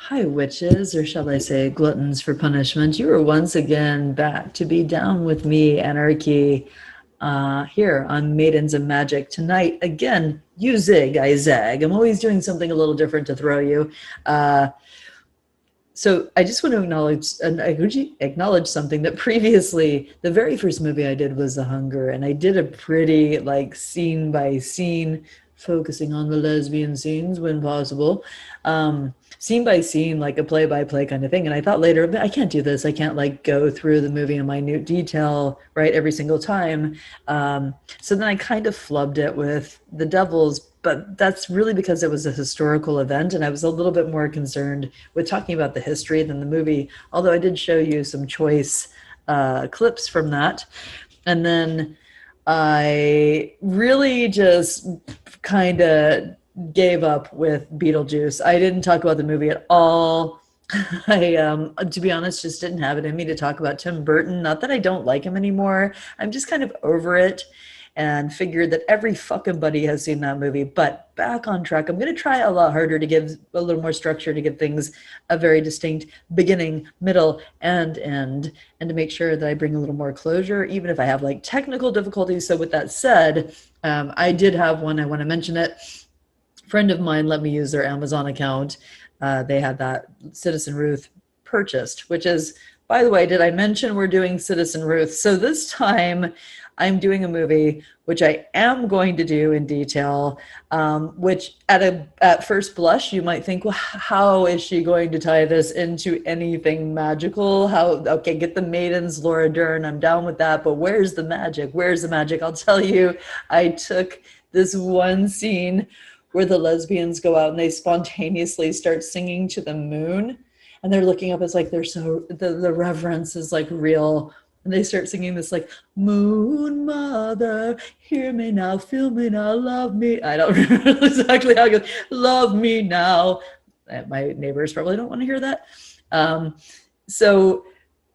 Hi, witches, or shall I say gluttons for punishment. You are once again back to be down with me, Anarchy, here on Maidens and Magic. Tonight, again, you zig, I zag. I'm always doing something a little different to throw you. Uh, so I just want to acknowledge something that previously, the very first movie I did was The Hunger, and I did a pretty like scene by scene, focusing on the lesbian scenes when possible, scene by scene, like a play by play kind of thing. And I thought later, I can't do this. I can't like go through the movie in minute detail, right, every single time. So then I kind of flubbed it with The Devils, but that's really because it was a historical event, and I was a little bit more concerned with talking about the history than the movie, although I did show you some choice clips from that. And then I really just kind of gave up with Beetlejuice. I didn't talk about the movie at all. I, to be honest, just didn't have it in me to talk about Tim Burton. Not that I don't like him anymore. I'm just kind of over it and figured that every fucking buddy has seen that movie. But back on track, I'm going to try a lot harder to give a little more structure, to give things a very distinct beginning, middle, and end, and to make sure that I bring a little more closure, even if I have like technical difficulties. So with that said, I did have one. I want to mention it. A friend of mine let me use their Amazon account. They had that Citzen Ruth purchased, which is, by the way, did I mention we're doing Citzen Ruth? So this time I'm doing a movie which I am going to do in detail, which at first blush you might think, well, how is she going to tie this into anything magical? Okay, get the Maidens, Laura Dern, I'm down with that, but where's the magic? Where's the magic? I'll tell you, I took this one scene where the lesbians go out and they spontaneously start singing to the moon, and they're looking up. It's like they're so, the reverence is like real, and they start singing this like, moon mother, hear me now, feel me now, love me. I don't remember exactly how it goes. Love me now. My neighbors probably don't want to hear that. So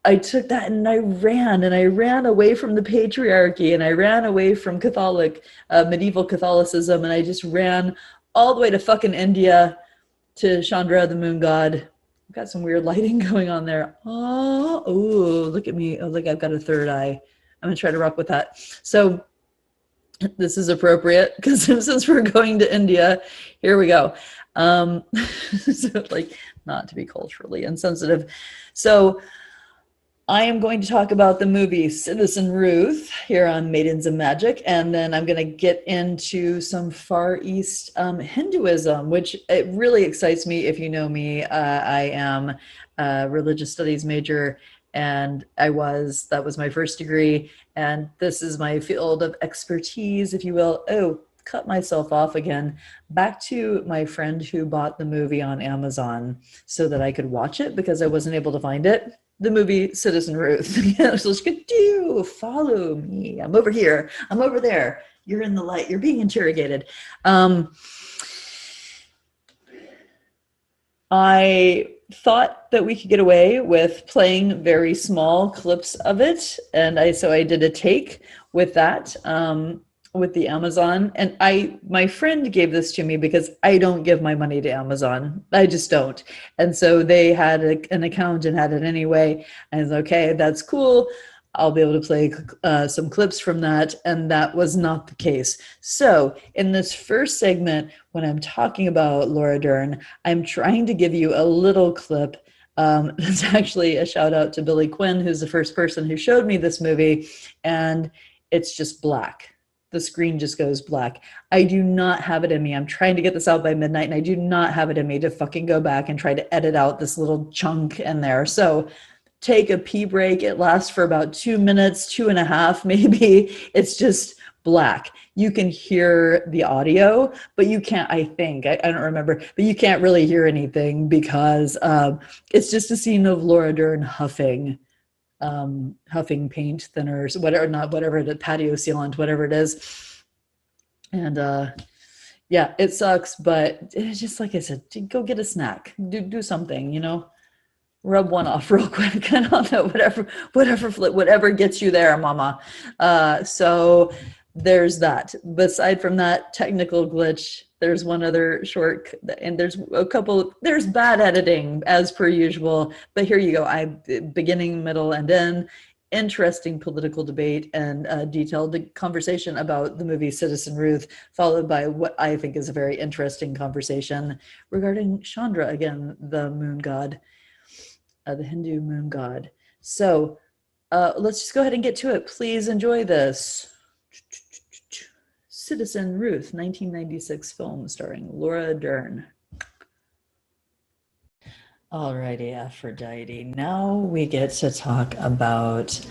I took that and I ran away from the patriarchy, and I ran away from medieval Catholicism, and I just ran all the way to fucking India, to Chandra, the moon god. I've got some weird lighting going on there. Oh, look at me. Oh, look, I've got a third eye. I'm gonna try to rock with that. So this is appropriate because since we're going to India, here we go. So like, not to be culturally insensitive. So I am going to talk about the movie Citzen Ruth here on Maidens and Magic, and then I'm going to get into some Far East Hinduism, which it really excites me. If you know me, I am a religious studies major, and that was my first degree, and this is my field of expertise, if you will. Oh, cut myself off again. Back to my friend who bought the movie on Amazon so that I could watch it because I wasn't able to find it. The movie Citzen Ruth. So she could follow me. I'm over here. I'm over there. You're in the light. You're being interrogated. I thought that we could get away with playing very small clips of it, and so I did a take with that. With the Amazon, and my friend gave this to me because I don't give my money to Amazon. I just don't. And so they had an account and had it anyway. And I was okay, that's cool. I'll be able to play some clips from that. And that was not the case. So in this first segment, when I'm talking about Laura Dern, I'm trying to give you a little clip. That's actually a shout out to Billy Quinn, who's the first person who showed me this movie. And it's just black. The screen just goes black. I do not have it in me. I'm trying to get this out by midnight, and I do not have it in me to fucking go back and try to edit out this little chunk in there. So take a pee break. It lasts for about 2 minutes, 2.5 maybe. It's just black. You can hear the audio, but you can't, I think, I don't remember, but you can't really hear anything because it's just a scene of Laura Dern huffing paint thinners, whatever the patio sealant, whatever it is. And yeah, it sucks, but it's just like I said, go get a snack, do something, rub one off real quick. I don't know, whatever gets you there, mama. So there's that. Beside from that technical glitch, there's one other short, and there's a couple, there's bad editing as per usual, but here you go. Beginning, middle, and end. Interesting political debate and detailed conversation about the movie Citzen Ruth, followed by what I think is a very interesting conversation regarding Chandra, again, the moon god, the Hindu moon god. So let's just go ahead and get to it. Please enjoy this. Citzen Ruth, 1996 film starring Laura Dern. Alrighty, Aphrodite. Now we get to talk about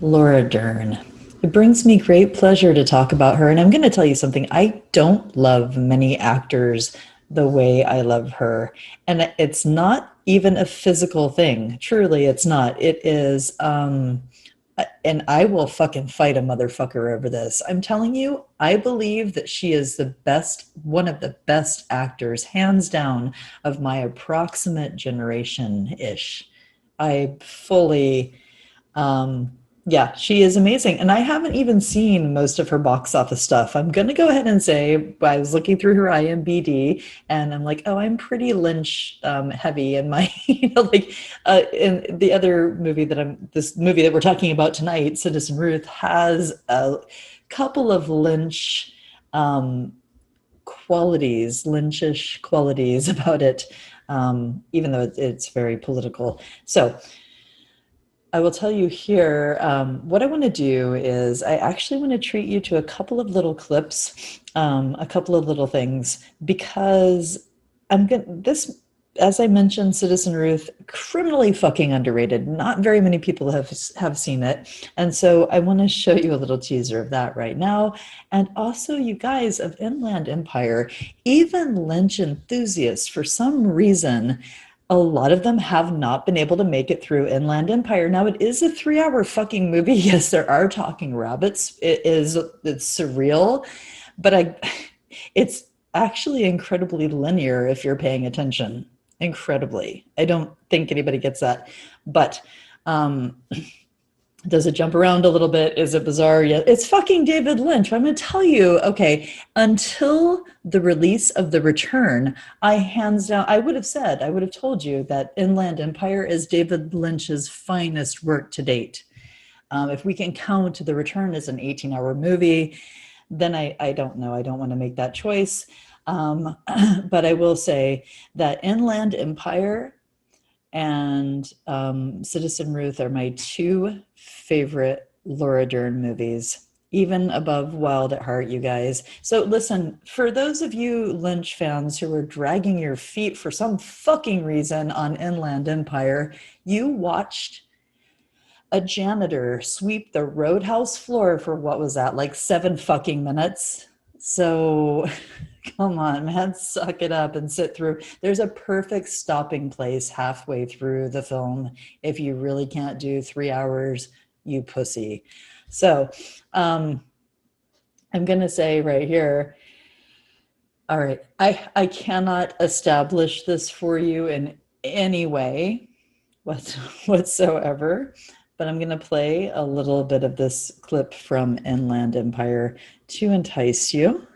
Laura Dern. It brings me great pleasure to talk about her. And I'm going to tell you something. I don't love many actors the way I love her. And it's not even a physical thing. Truly, it's not. It is, and I will fucking fight a motherfucker over this. I'm telling you, I believe that she is the best, one of the best actors, hands down, of my approximate generation-ish. I fully, yeah, she is amazing. And I haven't even seen most of her box office stuff. I'm going to go ahead and say, I was looking through her IMDb and I'm like, oh, I'm pretty Lynch heavy in my, like in the other movie this movie that we're talking about tonight, Citzen Ruth, has a couple of Lynch qualities, Lynchish qualities about it, even though it's very political. So I will tell you here, what I want to do is I actually want to treat you to a couple of little clips, a couple of little things, because as I mentioned, Citzen Ruth, criminally fucking underrated. Not very many people have seen it. And so I want to show you a little teaser of that right now. And also, you guys of Inland Empire, even Lynch enthusiasts, for some reason, a lot of them have not been able to make it through Inland Empire. Now, it is a 3-hour fucking movie. Yes, there are talking rabbits. It's surreal, but it's actually incredibly linear if you're paying attention. Incredibly. I don't think anybody gets that. But does it jump around a little bit? Is it bizarre? Yeah, it's fucking David Lynch. I'm going to tell you, okay, until the release of The Return, I would have told you that Inland Empire is David Lynch's finest work to date. If we can count The Return as an 18-hour movie, then I don't know. I don't want to make that choice. But I will say that Inland Empire and Citzen Ruth are my two favorite Laura Dern movies, even above Wild at Heart, you guys. So listen, for those of you Lynch fans who are dragging your feet for some fucking reason on Inland Empire, you watched a janitor sweep the roadhouse floor for what was that, like 7 fucking minutes? So come on, man, suck it up and sit through. There's a perfect stopping place halfway through the film if you really can't do 3 hours, you pussy. So I'm going to say right here, all right, I cannot establish this for you in any way whatsoever, but I'm going to play a little bit of this clip from Inland Empire to entice you.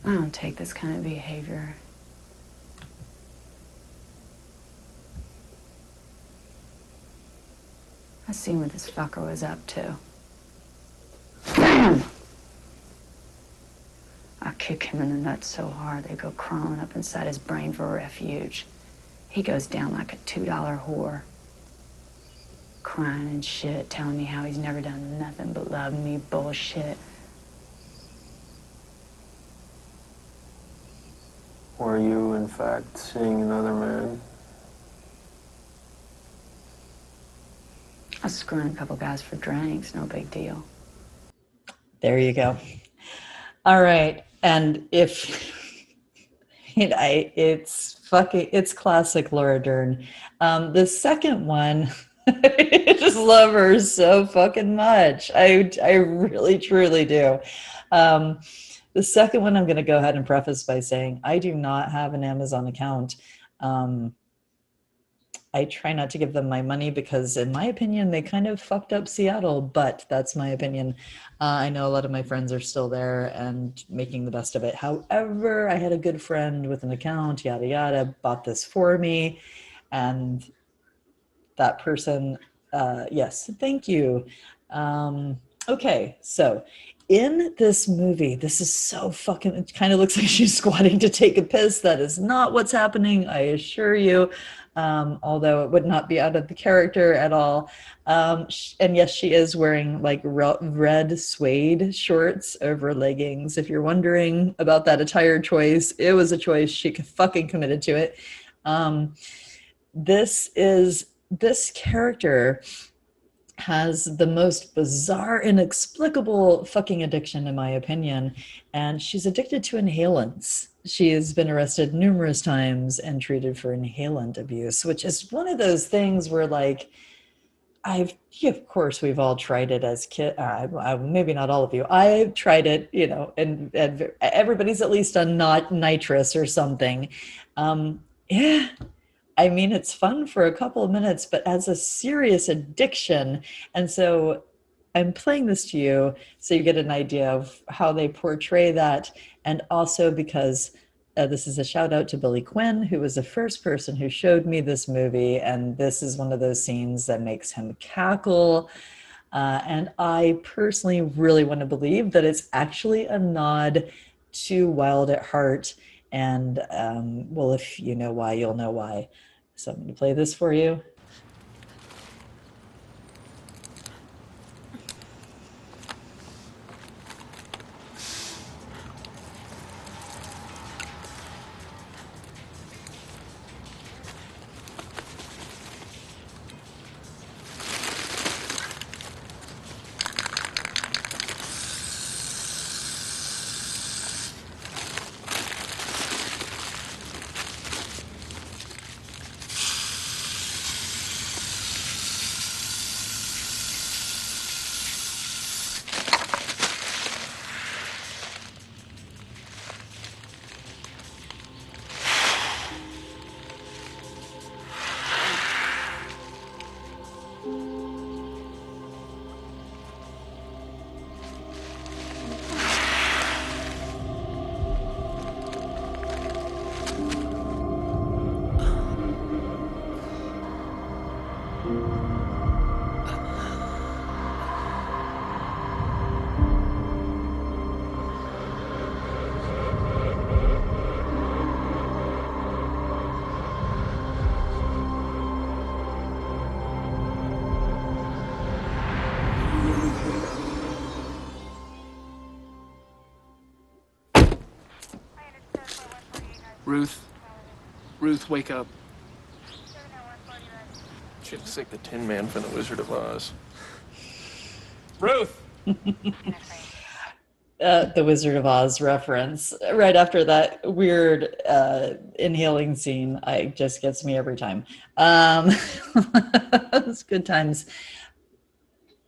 I don't take this kind of behavior. I seen what this fucker was up to. Bam! I kick him in the nuts so hard they go crawling up inside his brain for refuge. He goes down like a $2 whore. Crying and shit, telling me how he's never done nothing but love me bullshit. Were you, in fact, seeing another man? I was screwing a couple guys for drinks, no big deal. There you go. All right. And if it's classic Laura Dern. The second one, I just love her so fucking much. I really, truly do. The second one, I'm going to go ahead and preface by saying I do not have an Amazon account. I try not to give them my money because, in my opinion, they kind of fucked up Seattle, but that's my opinion. I know a lot of my friends are still there and making the best of it. However, I had a good friend with an account, yada, yada, bought this for me. And that person, yes, thank you. Okay, so in this movie, this is so fucking, it kind of looks like she's squatting to take a piss. That is not what's happening, I assure you. Although it would not be out of the character at all. And yes, she is wearing like red suede shorts over leggings. If you're wondering about that attire choice, it was a choice. She fucking committed to it. This character has the most bizarre, inexplicable fucking addiction, in my opinion, and she's addicted to inhalants. She has been arrested numerous times and treated for inhalant abuse, which is one of those things where, like, of course, we've all tried it as kids. Maybe not all of you. I've tried it, and everybody's at least on not nitrous or something. Yeah, I mean, it's fun for a couple of minutes, but as a serious addiction. And so I'm playing this to you so you get an idea of how they portray that. And also because this is a shout out to Billy Quinn, who was the first person who showed me this movie. And this is one of those scenes that makes him cackle. And I personally really want to believe that it's actually a nod to Wild at Heart. And well, if you know why, you'll know why. So I'm going to play this for you. Ruth, wake up. She looks like the Tin Man from The Wizard of Oz. Ruth! The Wizard of Oz reference right after that weird inhaling scene. It just gets me every time. It's good times.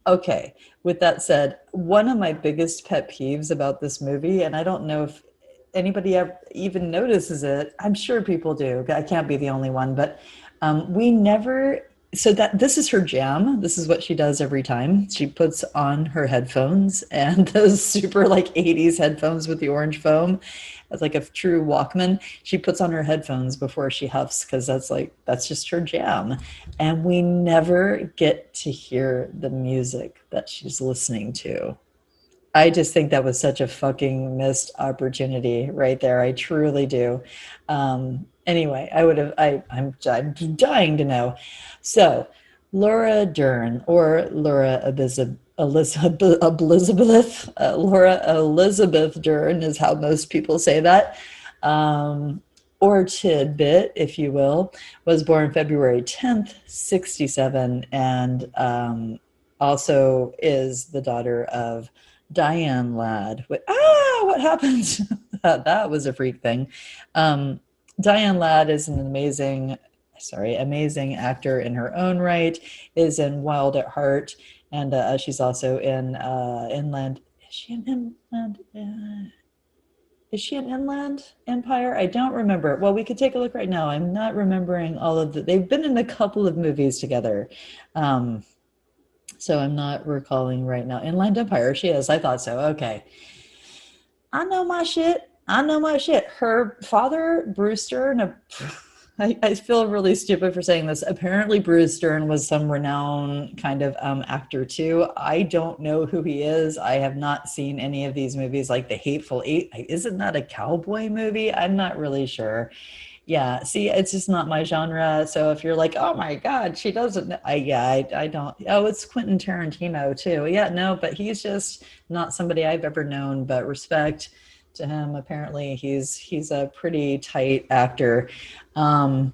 Okay, with that said, one of my biggest pet peeves about this movie, and I don't know if anybody ever even notices it. I'm sure people do. I can't be the only one, but we never. So that this is her jam. This is what she does every time. She puts on her headphones and those super like 80s headphones with the orange foam. It's like a true Walkman. She puts on her headphones before she huffs because that's just her jam. And we never get to hear the music that she's listening to. I just think that was such a fucking missed opportunity right there. I truly do. Anyway, I'm dying to know. So, Laura Dern, or Laura Elizabeth, Laura Elizabeth Dern is how most people say that. Or Tidbit, if you will, was born February 10th, 67, and also is the daughter of Diane Ladd. What happened? That was a freak thing. Diane Ladd is an amazing actor in her own right, is in Wild at Heart, and she's also in Inland. Is she in Inland? is she an Inland Empire? I don't remember. Well, we could take a look right now. I'm not remembering all of they've been in a couple of movies together. So I'm not recalling right now. Inland Empire, she is. I thought so. Okay. I know my shit. I know my shit. Her father, Bruce Dern, I feel really stupid for saying this. Apparently, Bruce Dern was some renowned kind of actor too. I don't know who he is. I have not seen any of these movies, like The Hateful Eight. Isn't that a cowboy movie? I'm not really sure. Yeah, see, it's just not my genre. So if you're like, oh my God, she doesn't, I don't. Oh, it's Quentin Tarantino too. Yeah, no, but he's just not somebody I've ever known, but respect to him. Apparently, he's a pretty tight actor. All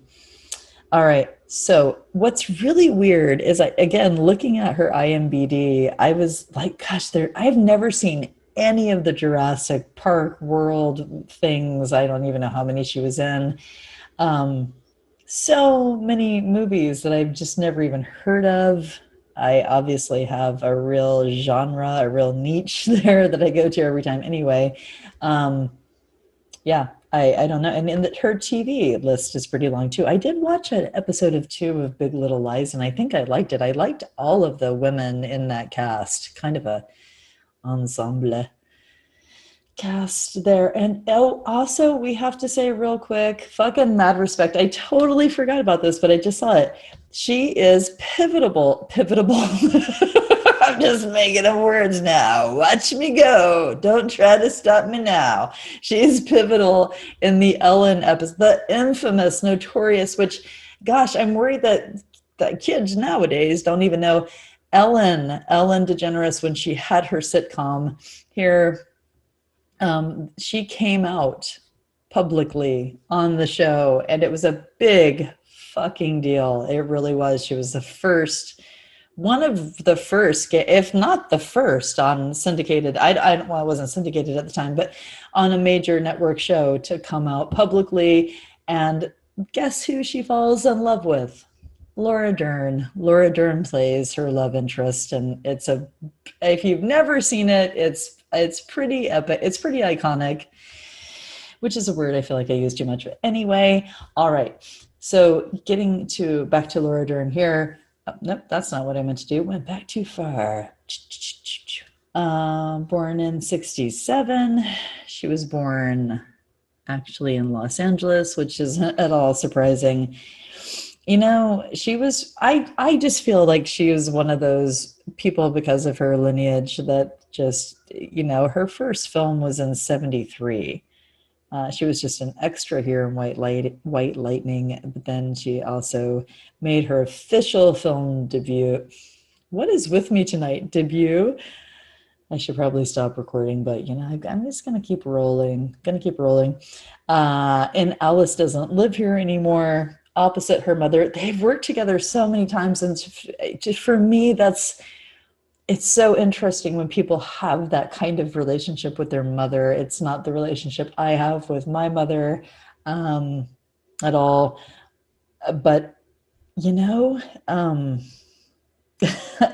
right. So what's really weird is again, looking at her IMDb, I was like, gosh, I've never seen any of the Jurassic Park world things. I don't even know how many she was in. So many movies that I've just never even heard of. I obviously have a real genre, a real niche there that I go to every time anyway. Yeah, I don't know. And her TV list is pretty long too. I did watch an episode of 2 of Big Little Lies, and I think I liked it. I liked all of the women in that cast, kind of a ensemble cast there. And oh, also we have to say real quick, fucking mad respect. I totally forgot about this, but I just saw it. She is pivotable. I'm just making up words now. Watch me go. Don't try to stop me now. She's pivotal in the Ellen episode, the infamous, notorious, which, gosh, I'm worried that kids nowadays don't even know Ellen DeGeneres, when she had her sitcom here. She came out publicly on the show, and it was a big fucking deal. It really was. She was one of the first, if not the first, on syndicated. Well, it wasn't syndicated at the time, but on a major network show to come out publicly. And guess who she falls in love with? Laura Dern. Laura Dern plays her love interest, and if you've never seen it, it's pretty epic. It's pretty iconic, which is a word I feel like I use too much. But anyway, all right. So getting back to Laura Dern here. Oh, nope, that's not what I meant to do. Went back too far. Born in 1967. She was born actually in Los Angeles, which isn't at all surprising. You know, I just feel like she was one of those people, because of her lineage, that just, her first film was in 1973. She was just an extra here in White Lightning, but then she also made her official film debut. What is with me tonight? Debut? I should probably stop recording, but I'm just gonna keep rolling. And Alice Doesn't Live Here Anymore. Opposite her mother. They've worked together so many times, and just for me, it's so interesting when people have that kind of relationship with their mother. It's not the relationship I have with my mother at all. But I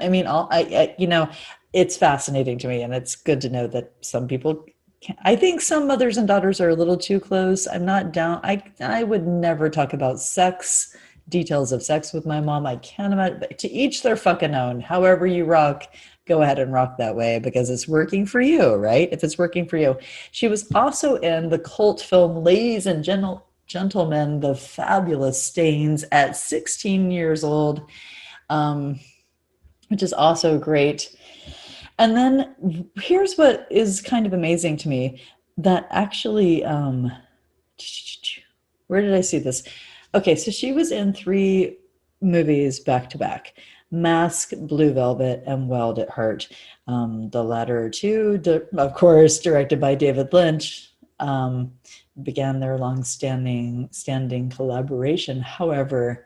mean, it's fascinating to me, and it's good to know that some people. I think some mothers and daughters are a little too close. I'm not down. I would never talk about details of sex with my mom. I can't imagine. To each their fucking own. However you rock, go ahead and rock that way, because it's working for you, right? If it's working for you. She was also in the cult film Ladies and Gentlemen, The Fabulous Stains at 16 years old, which is also great. And then here's what is kind of amazing to me, that actually, where did I see this? Okay, so she was in 3 movies back to back: Mask, Blue Velvet, and Wild at Heart. The latter 2, of course, directed by David Lynch, began their long-standing collaboration. However,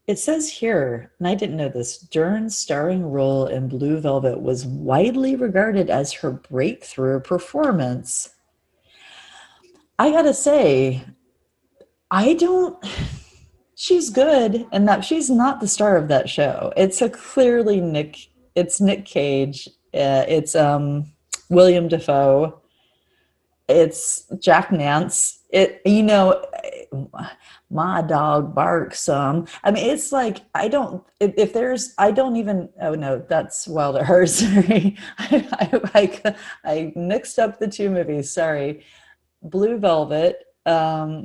it says here, and I didn't know this, Dern's starring role in Blue Velvet was widely regarded as her breakthrough performance. I gotta say, she's good, and that she's not the star of that show. It's Nick Cage. It's William Dafoe. It's Jack Nance. It, you know, my dog barks some. I mean, it's like, I don't, if there's, I don't even, oh no, that's Wild at Heart. Sorry. I mixed up the two movies. Sorry. Blue Velvet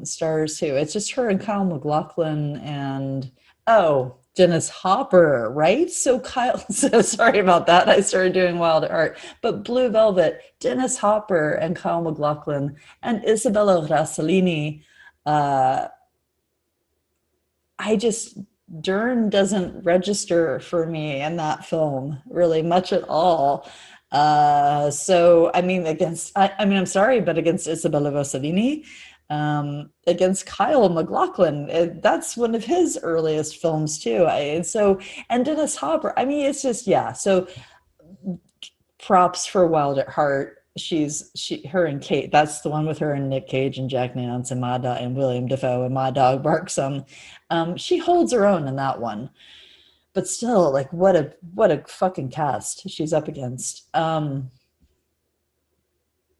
stars who? It's just her and Kyle MacLachlan and, oh, Dennis Hopper, right? So Kyle, so sorry about that. I started doing Wild at Heart, but Blue Velvet, Dennis Hopper and Kyle MacLachlan and Isabella Rossellini. Uh, I just, Dern doesn't register for me in that film really much at all. So I mean, I mean, I'm sorry, but against Isabella Rossellini, against Kyle MacLachlan, that's one of his earliest films too. And Dennis Hopper. I mean, it's just, yeah. So props for Wild at Heart. Her and Kate, that's the one with her and Nick Cage and Jack Nance and and William Dafoe and My Dog Barks Some. She holds her own in that one, but still, like, what a fucking cast she's up against.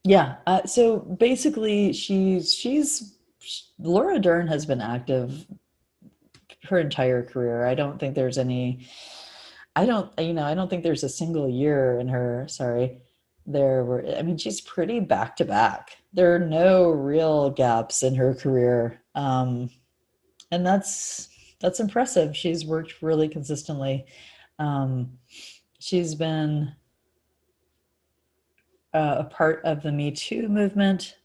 Yeah. So basically, Laura Dern has been active her entire career. I don't think there's any. I don't think there's a single year in her. Sorry, there were. I mean, she's pretty back to back. There are no real gaps in her career, and that's impressive. She's worked really consistently. Um, she's been a part of the Me Too movement.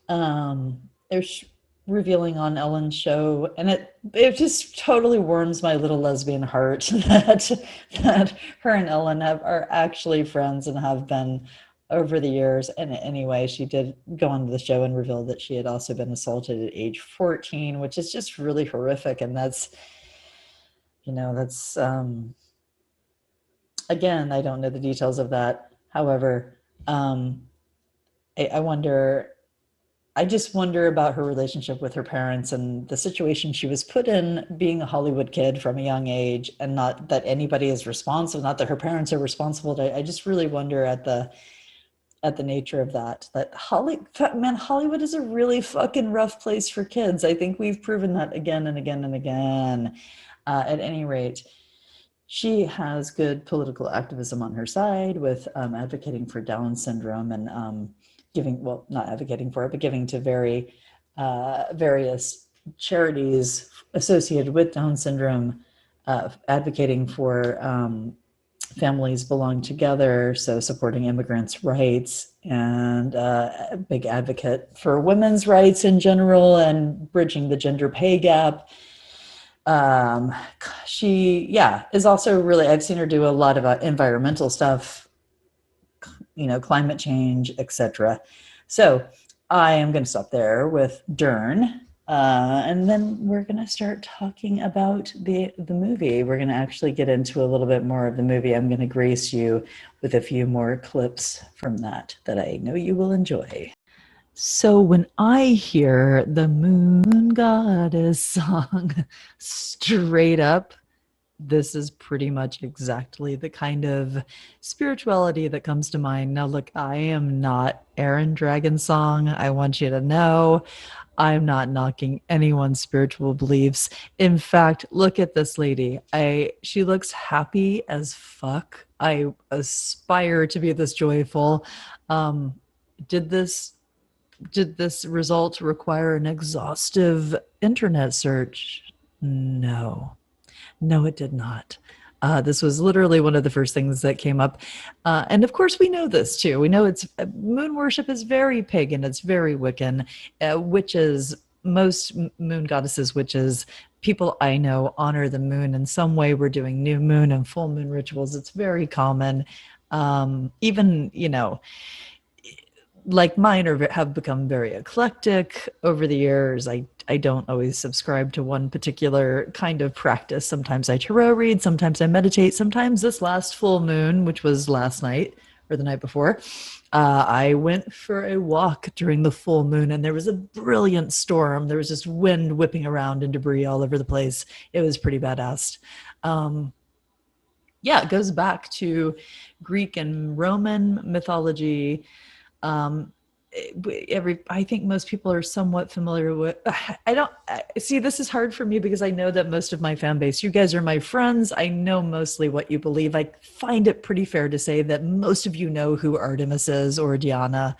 There's revealing on Ellen's show, and it just totally warms my little lesbian heart that her and Ellen are actually friends and have been over the years. And anyway, she did go on to the show and reveal that she had also been assaulted at age 14, which is just really horrific. And that's again, I don't know the details of that. However, I just wonder about her relationship with her parents and the situation she was put in being a Hollywood kid from a young age, and not that anybody is responsible, not that her parents are responsible. I just really wonder at the nature of that Hollywood is a really fucking rough place for kids. I think we've proven that again and again and again. At any rate, she has good political activism on her side with advocating for Down syndrome and not advocating for it, but giving to various charities associated with Down syndrome, advocating for families belong together, so supporting immigrants' rights, and a big advocate for women's rights in general and bridging the gender pay gap. She is also really, I've seen her do a lot of environmental stuff, climate change, etc. So I am going to stop there with Dern, and then we're going to start talking about the movie. We're going to actually get into a little bit more of the movie. I'm going to grace you with a few more clips from that I know you will enjoy. So when I hear the Moon Goddess song, straight up, this is pretty much exactly the kind of spirituality that comes to mind. Now, look, I am not Aaron Dragonsong. I want you to know I'm not knocking anyone's spiritual beliefs. In fact, look at this lady. She looks happy as fuck. I aspire to be this joyful. Did this result require an exhaustive internet search? No, it did not. This was literally one of the first things that came up. And of course, we know this too. We know moon worship is very pagan. It's very Wiccan. Witches, most moon goddesses, witches, people I know honor the moon in some way. We're doing new moon and full moon rituals. It's very common. Even, like mine have become very eclectic over the years. I don't always subscribe to one particular kind of practice. Sometimes I tarot read, sometimes I meditate, sometimes this last full moon, which was last night or the night before, I went for a walk during the full moon, and there was a brilliant storm. There was just wind whipping around and debris all over the place. It was pretty badass. It goes back to Greek and Roman mythology. I think most people are somewhat familiar with. See, this is hard for me because I know that most of my fan base, you guys are my friends. I know mostly what you believe. I find it pretty fair to say that most of you know who Artemis is or Diana.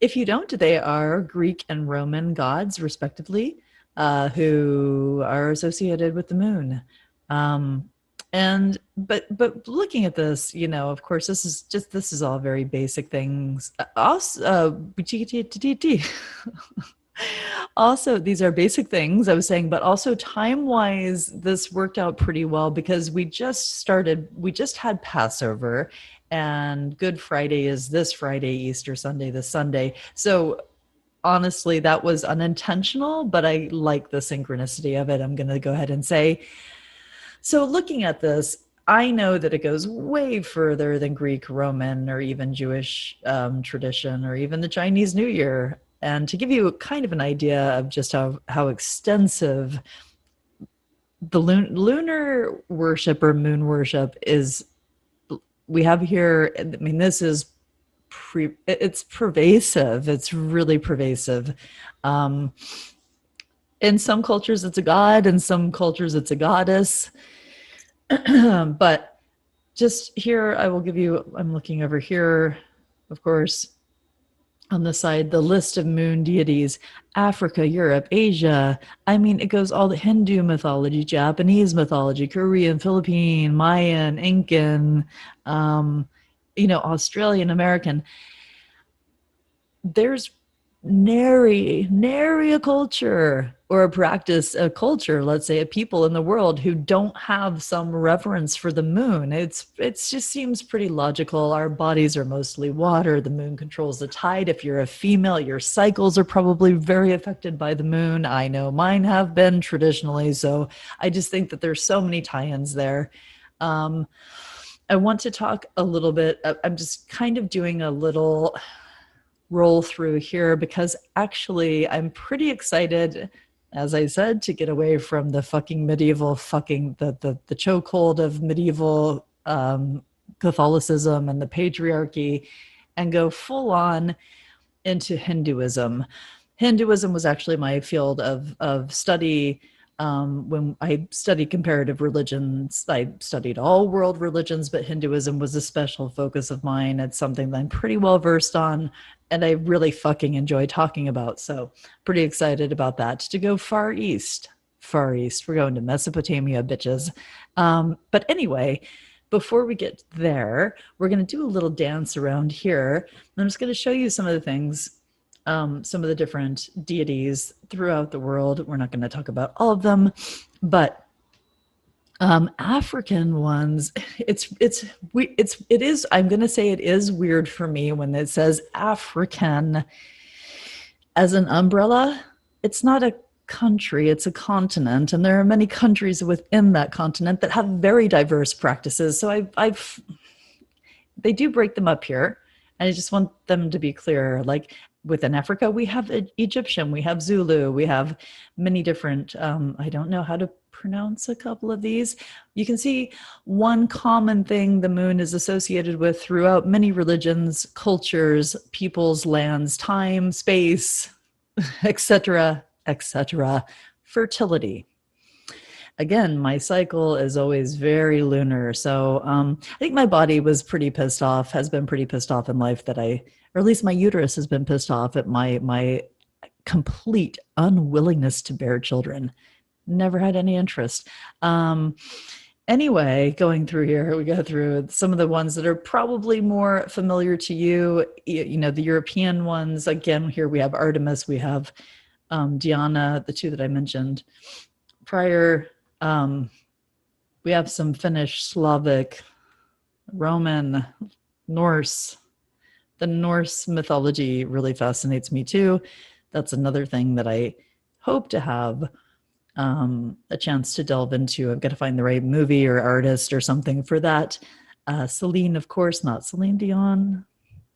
If you don't, they are Greek and Roman gods, respectively, who are associated with the moon. But looking at this, of course, this is all very basic things. Also, these are basic things I was saying, but also time-wise, this worked out pretty well because we just had Passover, and Good Friday is this Friday, Easter Sunday this Sunday. So honestly, that was unintentional, but I like the synchronicity of it, I'm going to go ahead and say. So looking at this, I know that it goes way further than Greek, Roman, or even Jewish tradition, or even the Chinese New Year. And to give you kind of an idea of just how extensive the lunar worship or moon worship is, we have here, I mean, this is it's pervasive. It's really pervasive. In some cultures, it's a god. In some cultures, it's a goddess. But just here, I will give you, I'm looking over here, of course, on the side, the list of moon deities: Africa, Europe, Asia. I mean, it goes all the Hindu mythology, Japanese mythology, Korean, Philippine, Mayan, Incan, Australian, American. There's nary a culture or a culture, let's say, a people in the world who don't have some reverence for the moon. It's just seems pretty logical. Our bodies are mostly water. The moon controls the tide. If you're a female, your cycles are probably very affected by the moon. I know mine have been traditionally. So I just think that there's so many tie-ins there. I want to talk a little bit. I'm just kind of doing a little roll through here because actually I'm pretty excited, as I said, to get away from the fucking medieval the chokehold of medieval Catholicism and the patriarchy and go full on into Hinduism. Hinduism was actually my field of study. When I studied comparative religions, I studied all world religions, but Hinduism was a special focus of mine. It's something that I'm pretty well versed on, and I really fucking enjoy talking about. So pretty excited about that. To go far east. We're going to Mesopotamia, bitches. But anyway, before we get there, we're going to do a little dance around here. I'm just going to show you some of the things, some of the different deities throughout the world. We're not going to talk about all of them, but African ones, it is, I'm going to say it is weird for me when it says African as an umbrella. It's not a country, it's a continent, and there are many countries within that continent that have very diverse practices. So they do break them up here, and I just want them to be clear. Like within Africa, we have Egyptian, we have Zulu, we have many different, I don't know how to pronounce a couple of these. You can see one common thing the moon is associated with throughout many religions, cultures, peoples, lands, time, space, etc., etc. Fertility. Again, my cycle is always very lunar. So I think my body was pretty pissed off, has been pretty pissed off in life or at least my uterus has been pissed off at my complete unwillingness to bear children. Never had any interest. Anyway, going through here, we go through some of the ones that are probably more familiar to you. The European ones. Again, here we have Artemis, we have Diana, the two that I mentioned prior. We have some Finnish, Slavic, Roman, Norse. The Norse mythology really fascinates me too. That's another thing that I hope to have a chance to delve into. I've got to find the right movie or artist or something for that. Celine, of course, not Celine Dion.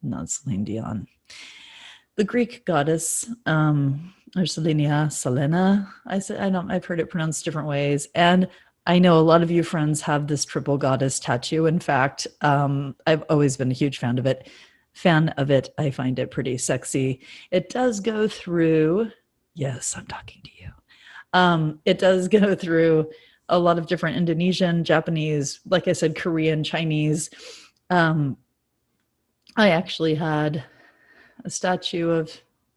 The Greek goddess, or Selenia, I've heard it pronounced different ways. And I know a lot of you friends have this triple goddess tattoo. In fact, I've always been a huge fan of it. I find it pretty sexy. It does go through, yes, I'm talking to you. It does go through a lot of different Indonesian, Japanese, like I said, Korean, Chinese. I actually had a statue of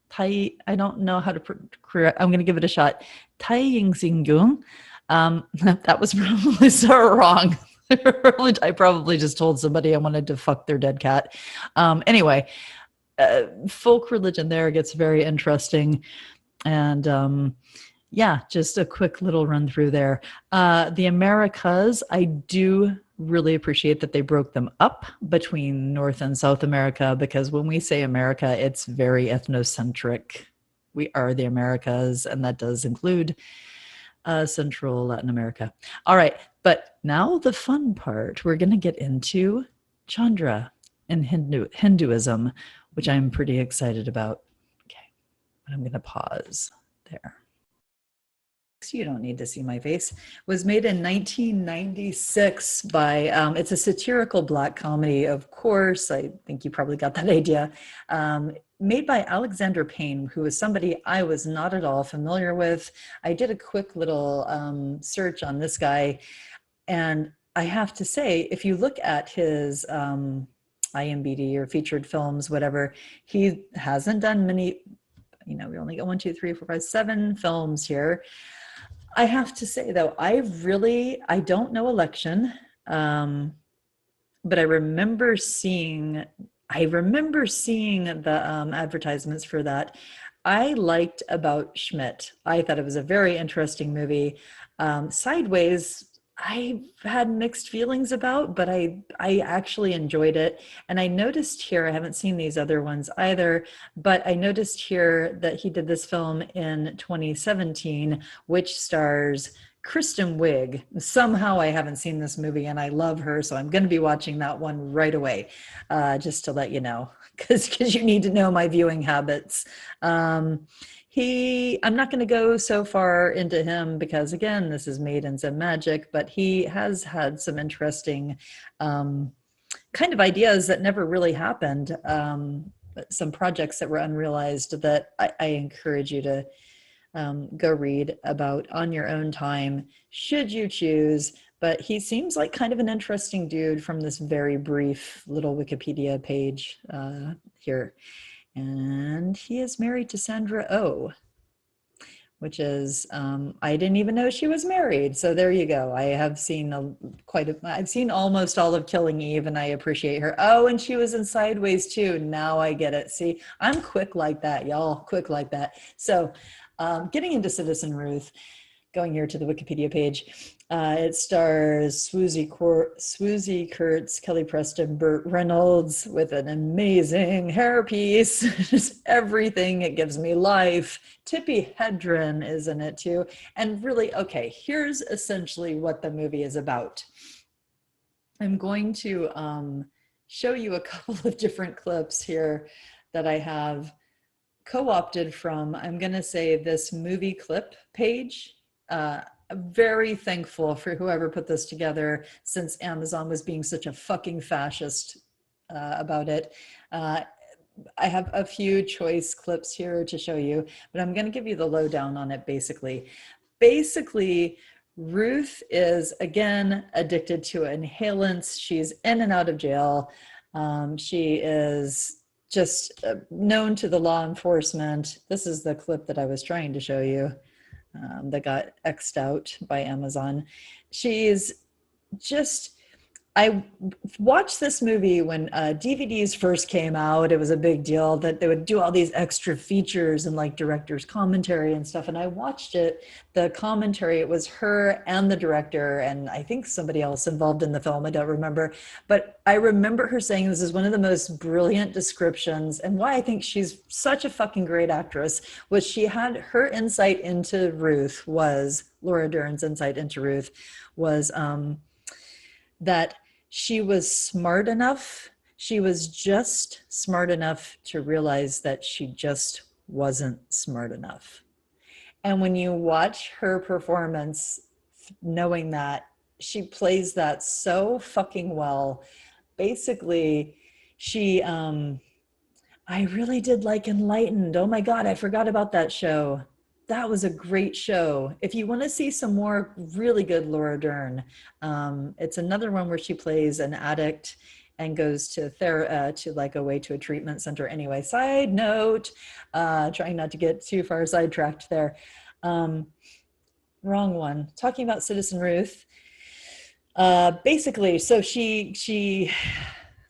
Tai. I don't know how to correct. I'm going to give it a shot. Tai Ying Xingung. That was probably so wrong. I probably just told somebody I wanted to fuck their dead cat. Anyway, folk religion there gets very interesting. And yeah, just a quick little run through there. The Americas, I do really appreciate that they broke them up between North and South America, because when we say America, it's very ethnocentric. We are the Americas, and that does include Central Latin America. All right, but now the fun part. We're going to get into Chandra and Hinduism, which I'm pretty excited about. Okay, but I'm going to pause there. You don't need to see my face, was made in 1996 by, it's a satirical Black comedy, of course. I think you probably got that idea. Made by Alexander Payne, who is somebody I was not at all familiar with. I did a quick little search on this guy, and I have to say, if you look at his IMDb or featured films, whatever, he hasn't done many, we only got 1, 2, 3, 4, 5, 7 films here. I have to say, though, I don't know election, but I remember seeing the advertisements for that. I liked About Schmidt. I thought it was a very interesting movie. Sideways, I had mixed feelings about, but I actually enjoyed it. And I noticed here, I haven't seen these other ones either, but I noticed here that he did this film in 2017, which stars Kristen Wiig. Somehow I haven't seen this movie and I love her, so I'm going to be watching that one right away, just to let you know, because you need to know my viewing habits. I'm not going to go so far into him because, again, this is Maidens and Magick, but he has had some interesting kind of ideas that never really happened, some projects that were unrealized that I encourage you to go read about on your own time, should you choose. But he seems like kind of an interesting dude from this very brief little Wikipedia page here. And he is married to Sandra Oh, which is, I didn't even know she was married. So there you go. I have seen I've seen almost all of Killing Eve, and I appreciate her. Oh, and she was in Sideways too. Now I get it. See, I'm quick like that, y'all, quick like that. So getting into Citzen Ruth, going here to the Wikipedia page, it stars Swoozie Kurtz, Kelly Preston, Burt Reynolds with an amazing hairpiece, just everything. It gives me life. Tippi Hedren is in it too. And really, okay, here's essentially what the movie is about. I'm going to show you a couple of different clips here that I have co-opted from, I'm going to say, this movie clip page. Very thankful for whoever put this together, since Amazon was being such a fucking fascist about it. I have a few choice clips here to show you, but I'm going to give you the lowdown on it. Basically, Ruth is, again, addicted to inhalants. She's in and out of jail. She is just known to the law enforcement. This is the clip that I was trying to show you that got X'd out by Amazon. She's just, I watched this movie when DVDs first came out. It was a big deal that they would do all these extra features and like director's commentary and stuff. And I watched it, the commentary, it was her and the director, and I think somebody else involved in the film, I don't remember. But I remember her saying this is one of the most brilliant descriptions, and why I think she's such a fucking great actress was she had her insight into Ruth was, Laura Dern's insight into Ruth was that she was smart enough. She was just smart enough to realize that she just wasn't smart enough. And when you watch her performance knowing that she plays that so fucking well. Basically, she, I really did like Enlightened. Oh my God, I forgot about that show. That was a great show. If you want to see some more really good Laura Dern, it's another one where she plays an addict and goes to like away to a treatment center. Anyway, side note, trying not to get too far sidetracked there. Wrong one. Talking about Citzen Ruth. Basically, so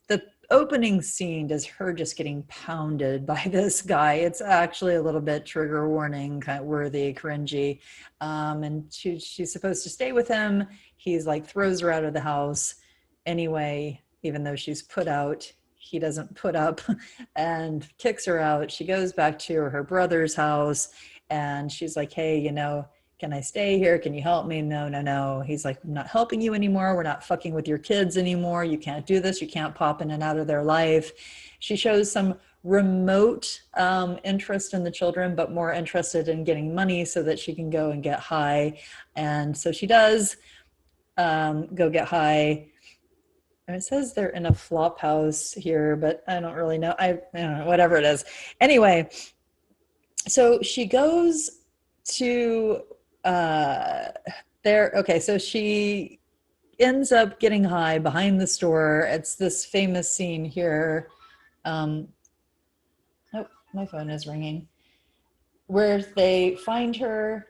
the opening scene is her just getting pounded by this guy. It's actually a little bit trigger warning, kind of worthy, cringy. And she's supposed to stay with him. He's like throws her out of the house anyway, even though she's put out. He doesn't put up and kicks her out. She goes back to her brother's house and she's like, hey, you know, can I stay here? Can you help me? No, no, no. He's like, I'm not helping you anymore. We're not fucking with your kids anymore. You can't do this. You can't pop in and out of their life. She shows some remote interest in the children, but more interested in getting money so that she can go and get high. And so she does go get high. And it says they're in a flop house here, but I don't really know. I don't know, whatever it is. Anyway, so she goes to there. Okay, so she ends up getting high behind the store. It's this famous scene here. Oh, my phone is ringing. Where they find her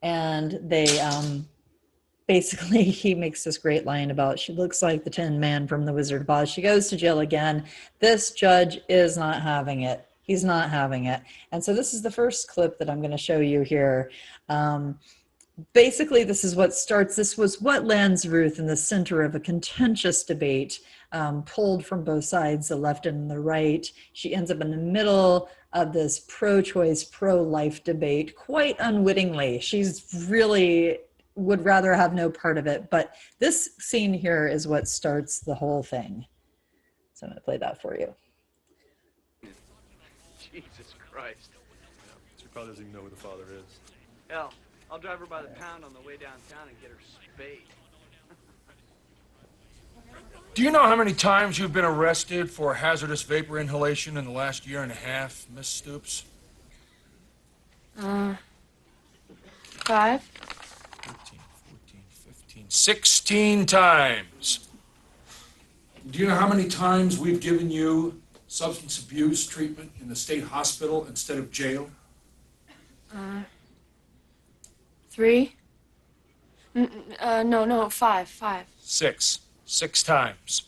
and they basically he makes this great line about she looks like the Tin Man from the Wizard of Oz. She goes to jail again. This judge is not having it. He's not having it. And so this is the first clip that I'm going to show you here. Basically, this is what starts. This was what lands Ruth in the center of a contentious debate, pulled from both sides, the left and the right. She ends up in the middle of this pro-choice, pro-life debate, quite unwittingly. She's really would rather have no part of it. But this scene here is what starts the whole thing. So I'm going to play that for you. Jesus Christ. She probably doesn't even know who the father is. Hell, I'll drive her by the pound on the way downtown and get her spayed. Do you know how many times you've been arrested for hazardous vapor inhalation in the last year and a half, Miss Stoops? 5. 13, 14, 15, 16 times. Do you know how many times we've given you substance abuse treatment in the state hospital instead of jail? 3. No, 5. 6. 6 times.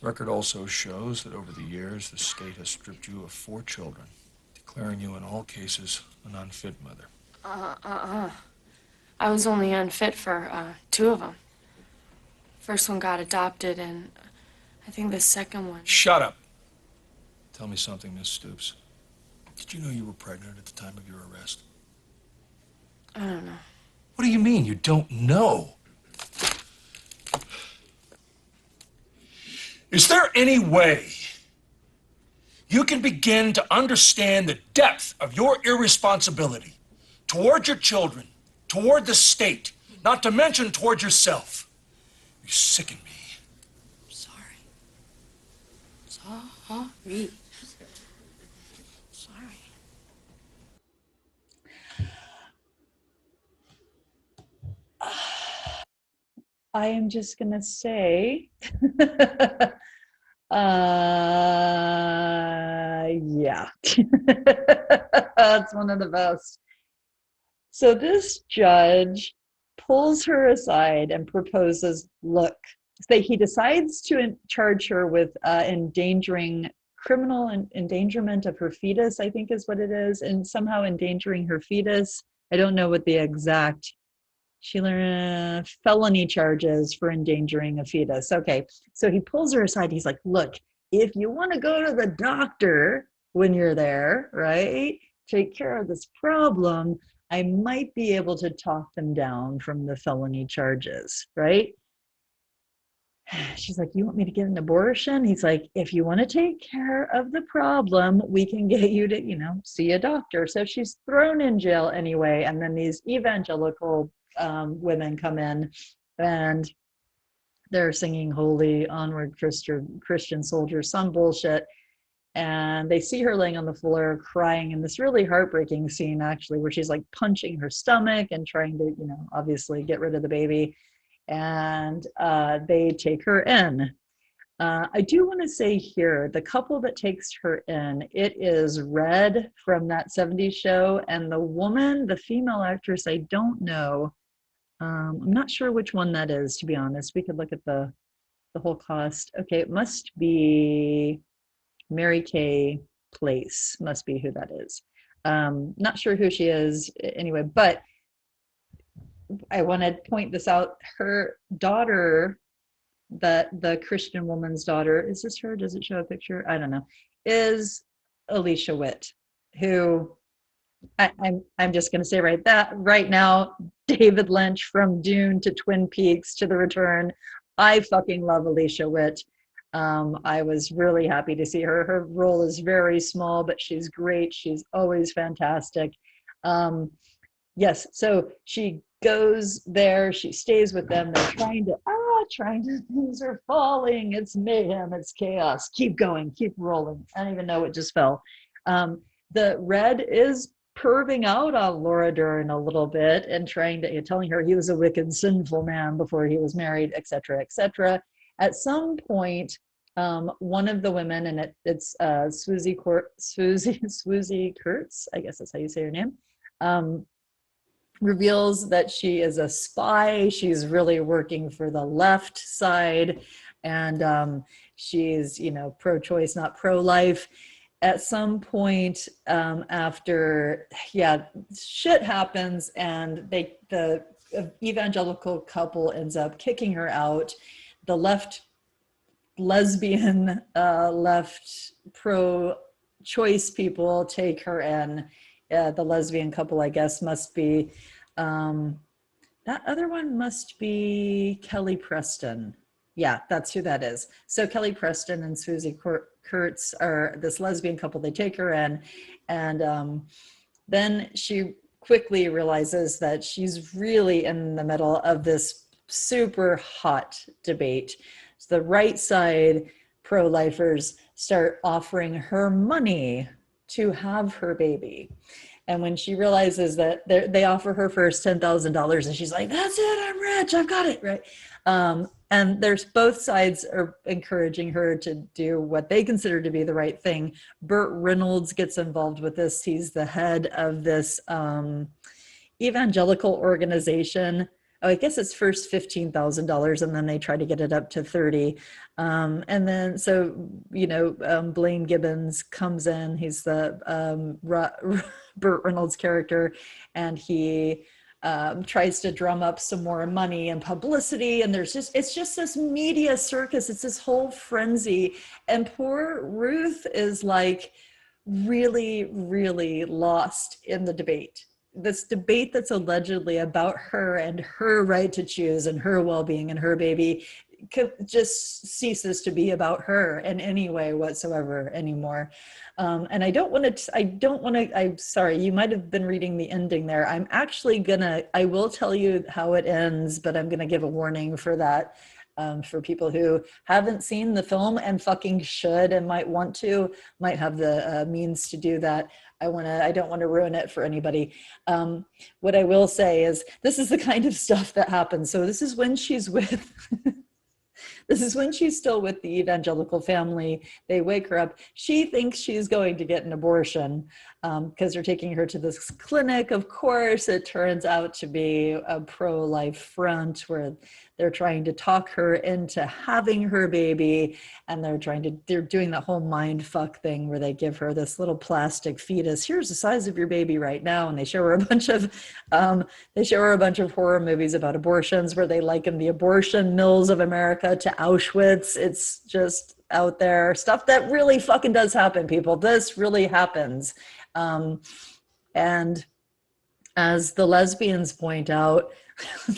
Record also shows that over the years, the state has stripped you of 4 children, declaring you in all cases an unfit mother. I was only unfit for 2 of them. First one got adopted, and I think the second one... Shut up. Tell me something, Miss Stoops. Did you know you were pregnant at the time of your arrest? I don't know. What do you mean you don't know? Is there any way you can begin to understand the depth of your irresponsibility toward your children, toward the state, not to mention toward yourself? You sicken me. Sorry. I am just going to say, yeah, that's one of the best. So this judge pulls her aside and proposes, look, he decides to charge her with criminal endangerment of her fetus, I think is what it is, and somehow endangering her fetus. I don't know what the exact felony charges for endangering a fetus. Okay, so he pulls her aside. He's like, look, if you want to go to the doctor when you're there, right, take care of this problem, I might be able to talk them down from the felony charges, right? She's like, you want me to get an abortion? He's like, if you want to take care of the problem, we can get you to, see a doctor. So she's thrown in jail anyway. And then these evangelical women come in, and they're singing "Holy Onward, Christian Soldier," some bullshit. And they see her laying on the floor crying in this really heartbreaking scene, actually, where she's like punching her stomach and trying to, obviously get rid of the baby. And they take her in. I do want to say here, the couple that takes her in, it is Red from that 70s show, and the woman, the female actress, I don't know. I'm not sure which one that is, to be honest. We could look at the whole cast. Okay, it must be Mary Kay Place, must be who that is. Not sure who she is anyway, but I want to point this out. Her daughter, the Christian woman's daughter, is this her? Does it show a picture? I don't know. Is Alicia Witt, who I'm just going to say right now, David Lynch, from Dune to Twin Peaks to The Return. I fucking love Alicia Witt. I was really happy to see her. Her role is very small, but she's great. She's always fantastic. Yes, so she goes there, she stays with them. They're things are falling. It's mayhem, it's chaos. Keep going, keep rolling. I don't even know what just fell. The Red is perving out on Laura Dern a little bit and telling her he was a wicked, sinful man before he was married, etc., etc. At some point, one of the women, and it's Swoozie Kurtz, I guess that's how you say her name, reveals that she is a spy. She's really working for the left side, and she's, pro-choice, not pro-life. At some point, after shit happens, and the evangelical couple ends up kicking her out. The lesbian left pro-choice people take her in. The lesbian couple, I guess, must be that other one must be Kelly Preston. Yeah, that's who that is. So Kelly Preston and Swoozie Kurtz are this lesbian couple. They take her in, and then she quickly realizes that she's really in the middle of this super hot debate. So the right side pro-lifers start offering her money to have her baby. And when she realizes that they offer her first $10,000, and she's like, that's it, I'm rich, I've got it, right? And there's both sides are encouraging her to do what they consider to be the right thing. Burt Reynolds gets involved with this. He's the head of this evangelical organization. Oh, I guess it's first $15,000, and then they try to get it up to 30. And then, so, Blaine Gibbons comes in. He's the Burt Reynolds character, and he tries to drum up some more money and publicity. And it's just this media circus. It's this whole frenzy. And poor Ruth is like really, really lost in the debate. This debate that's allegedly about her and her right to choose and her well-being and her baby just ceases to be about her in any way whatsoever anymore. And I'm sorry, you might have been reading the ending there. I will tell you how it ends, but I'm gonna give a warning for that. For people who haven't seen the film and fucking should and might have the means to do that. I don't want to ruin it for anybody. What I will say is this is the kind of stuff that happens. So this is when she's still with the evangelical family. They wake her up. She thinks she's going to get an abortion because they're taking her to this clinic. Of course, it turns out to be a pro-life front where they're trying to talk her into having her baby, and they're doing that whole mind fuck thing where they give her this little plastic fetus. Here's the size of your baby right now, and they show her a bunch of horror movies about abortions where they liken the abortion mills of America to Auschwitz. It's just out there stuff that really fucking does happen, people. This really happens. And as the lesbians point out,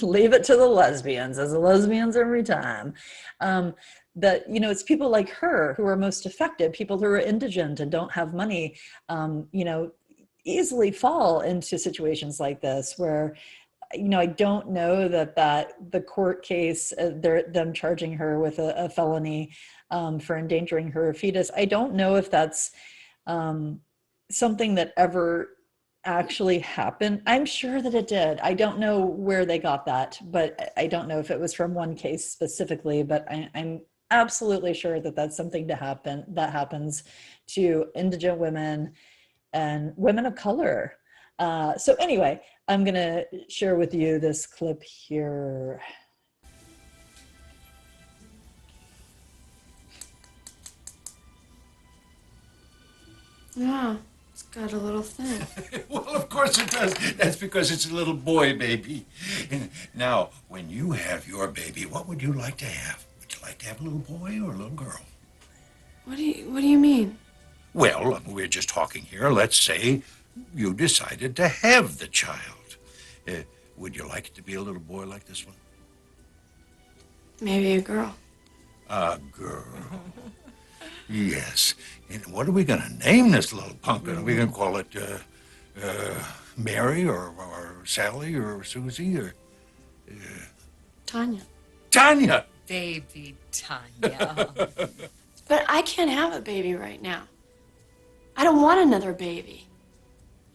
leave it to the lesbians, as the lesbians every time, that, it's people like her who are most affected, people who are indigent and don't have money, easily fall into situations like this where I don't know that the court case, them charging her with a felony for endangering her fetus, I don't know if that's something that ever actually happened. I'm sure that it did. I don't know where they got that, but I don't know if it was from one case specifically, but I'm absolutely sure that that's something that happens to indigent women and women of color. So anyway, I'm gonna share with you this clip here. Yeah, it's got a little thing. Well, of course it does. That's because it's a little boy baby. Now, when you have your baby, what would you like to have? Would you like to have a little boy or a little girl? What do you mean? Well, we're just talking here. Let's say you decided to have the child. Would you like it to be a little boy like this one? Maybe a girl. A girl. Yes. And what are we going to name this little pumpkin? Are we going to call it Mary or Sally or Susie or... Tanya. Tanya! Baby Tanya. But I can't have a baby right now. I don't want another baby.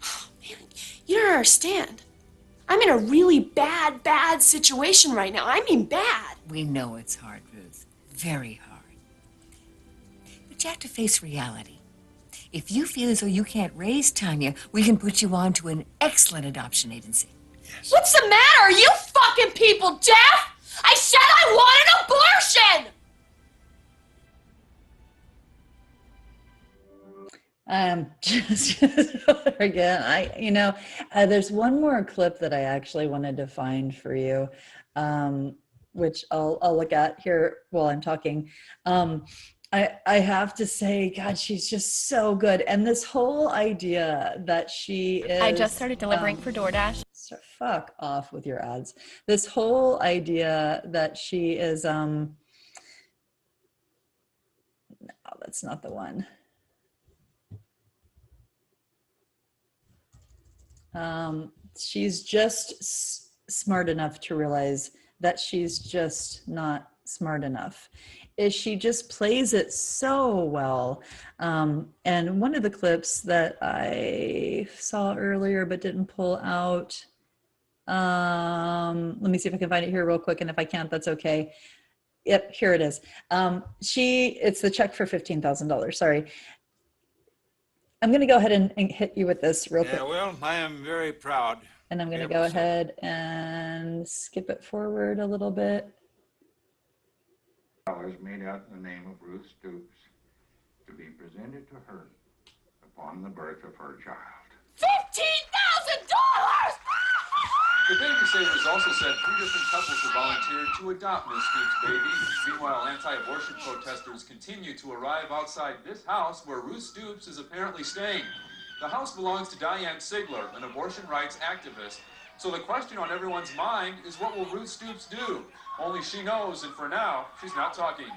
Oh, man, you don't understand. I'm in a really bad situation right now. I mean bad. We know it's hard, Ruth. Very hard. But you have to face reality. If you feel as though you can't raise Tanya, we can put you on to an excellent adoption agency. Yes. What's the matter? Are you fucking people deaf? I said I want an abortion! Just again, there's one more clip that I actually wanted to find for you, which I'll look at here while I'm talking. I have to say, God, she's just so good. And this whole idea that she is... I just started delivering for DoorDash. So fuck off with your ads. This whole idea that she is... No, that's not the one. She's just smart enough to realize that she's just not smart enough. She just plays it so well. And one of the clips that I saw earlier but didn't pull out, let me see if I can find it here real quick, and if I can't, that's okay. Yep, here it is. It's the check for $15,000, sorry. I'm going to go ahead and hit you with this real quick. Yeah, well, I am very proud. And I'm going to go ahead and skip it forward a little bit. Dollars made out in the name of Ruth Stoops to be presented to her upon the birth of her child. $15,000! The Babysavers also said 3 different couples have volunteered to adopt Miss Stoops' baby. Meanwhile, anti-abortion protesters continue to arrive outside this house where Ruth Stoops is apparently staying. The house belongs to Diane Sigler, an abortion rights activist. So the question on everyone's mind is, what will Ruth Stoops do? Only she knows, and for now, she's not talking.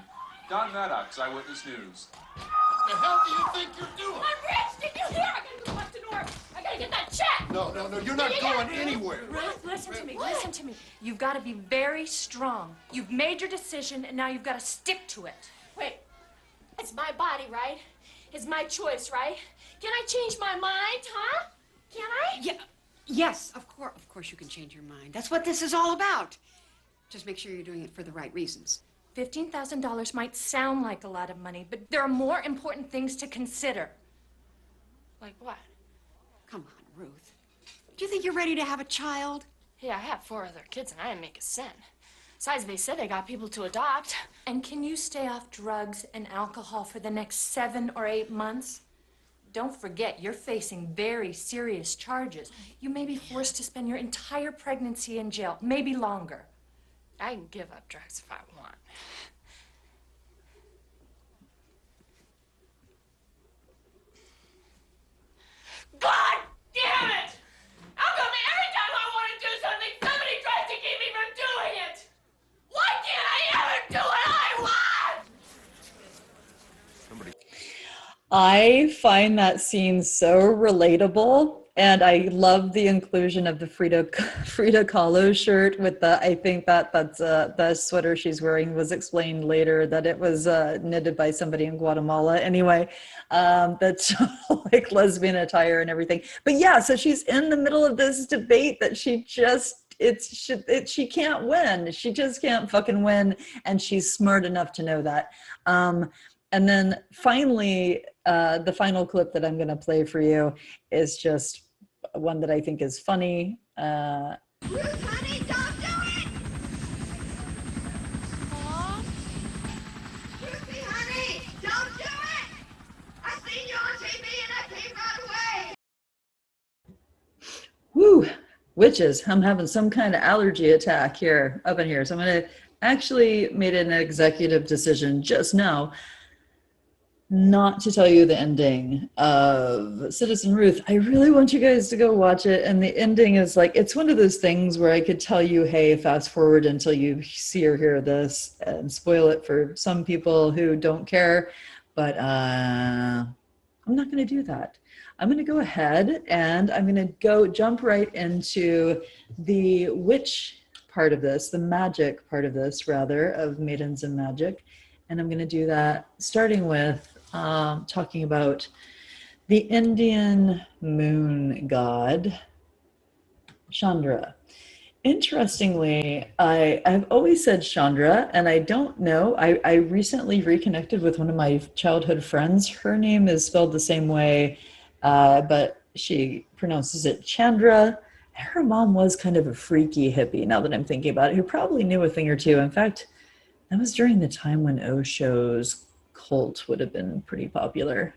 Don Maddox, Eyewitness News. What the hell do you think you're doing? I'm rich! Did you hear? I gotta go back to North. I gotta get that check! No, you're not going anywhere. Ruth, listen to me, listen to me. You've got to be very strong. You've made your decision, and now you've got to stick to it. Wait, it's my body, right? It's my choice, right? Can I change my mind, huh? Can I? Yeah, yes, of course you can change your mind. That's what this is all about. Just make sure you're doing it for the right reasons. $15,000 might sound like a lot of money, but there are more important things to consider. Like what? Come on, Ruth. Do you think you're ready to have a child? Yeah, I have 4 other kids and I didn't make a cent. Besides, they said they got people to adopt. And can you stay off drugs and alcohol for the next 7 or 8 months? Don't forget, you're facing very serious charges. You may be forced to spend your entire pregnancy in jail, maybe longer. I can give up drugs if I want. God damn it! How come every time I want to do something, somebody tries to keep me from doing it? Why can't I ever do what I want? I find that scene so relatable. And I love the inclusion of the Frida Kahlo shirt with I think that's the sweater she's wearing was explained later that it was knitted by somebody in Guatemala. Anyway, that's like lesbian attire and everything. But yeah, so she's in the middle of this debate that she can't win. She just can't fucking win. And she's smart enough to know that. And then finally, the final clip that I'm going to play for you is just one that I think is funny. Ruth, honey, don't do it! Aww. Ruthie, honey, don't do it! I seen you on TV and I came right away! Woo, witches. I'm having some kind of allergy attack here, up in here. So I'm going to actually made an executive decision just now not to tell you the ending of Citzen Ruth. I really want you guys to go watch it. And the ending is like, it's one of those things where I could tell you, hey, fast forward until you see or hear this and spoil it for some people who don't care. But I'm not going to do that. I'm going to go ahead and I'm going to jump right into the witch part of this, the magic part of this, rather, of Maidens and Magick. And I'm going to do that starting with talking about the Indian moon god, Chandra. Interestingly, I've always said Chandra, and I don't know. I recently reconnected with one of my childhood friends. Her name is spelled the same way, but she pronounces it Chandra. Her mom was kind of a freaky hippie, now that I'm thinking about it, who probably knew a thing or two. In fact, that was during the time when Osho's cult would have been pretty popular.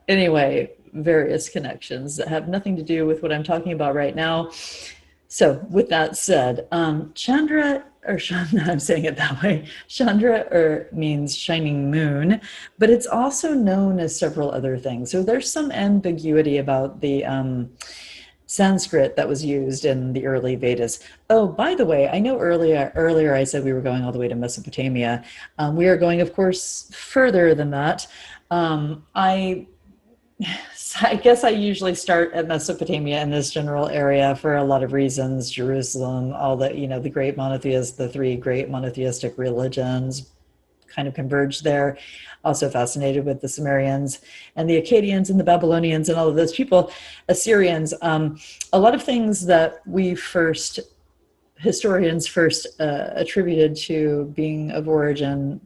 Anyway, various connections that have nothing to do with what I'm talking about right now. So with that said, Chandra, or Chandra, I'm saying it that way, Chandra means shining moon, but it's also known as several other things. So there's some ambiguity about the Sanskrit that was used in the early Vedas. Oh, by the way, I know earlier I said we were going all the way to Mesopotamia. We are going, of course, further than that. I guess I usually start at Mesopotamia in this general area for a lot of reasons. Jerusalem, all the, the great monotheists, the three great monotheistic religions kind of converged there. Also fascinated with the Sumerians and the Akkadians and the Babylonians and all of those people, Assyrians. A lot of things that historians first attributed to being of origin,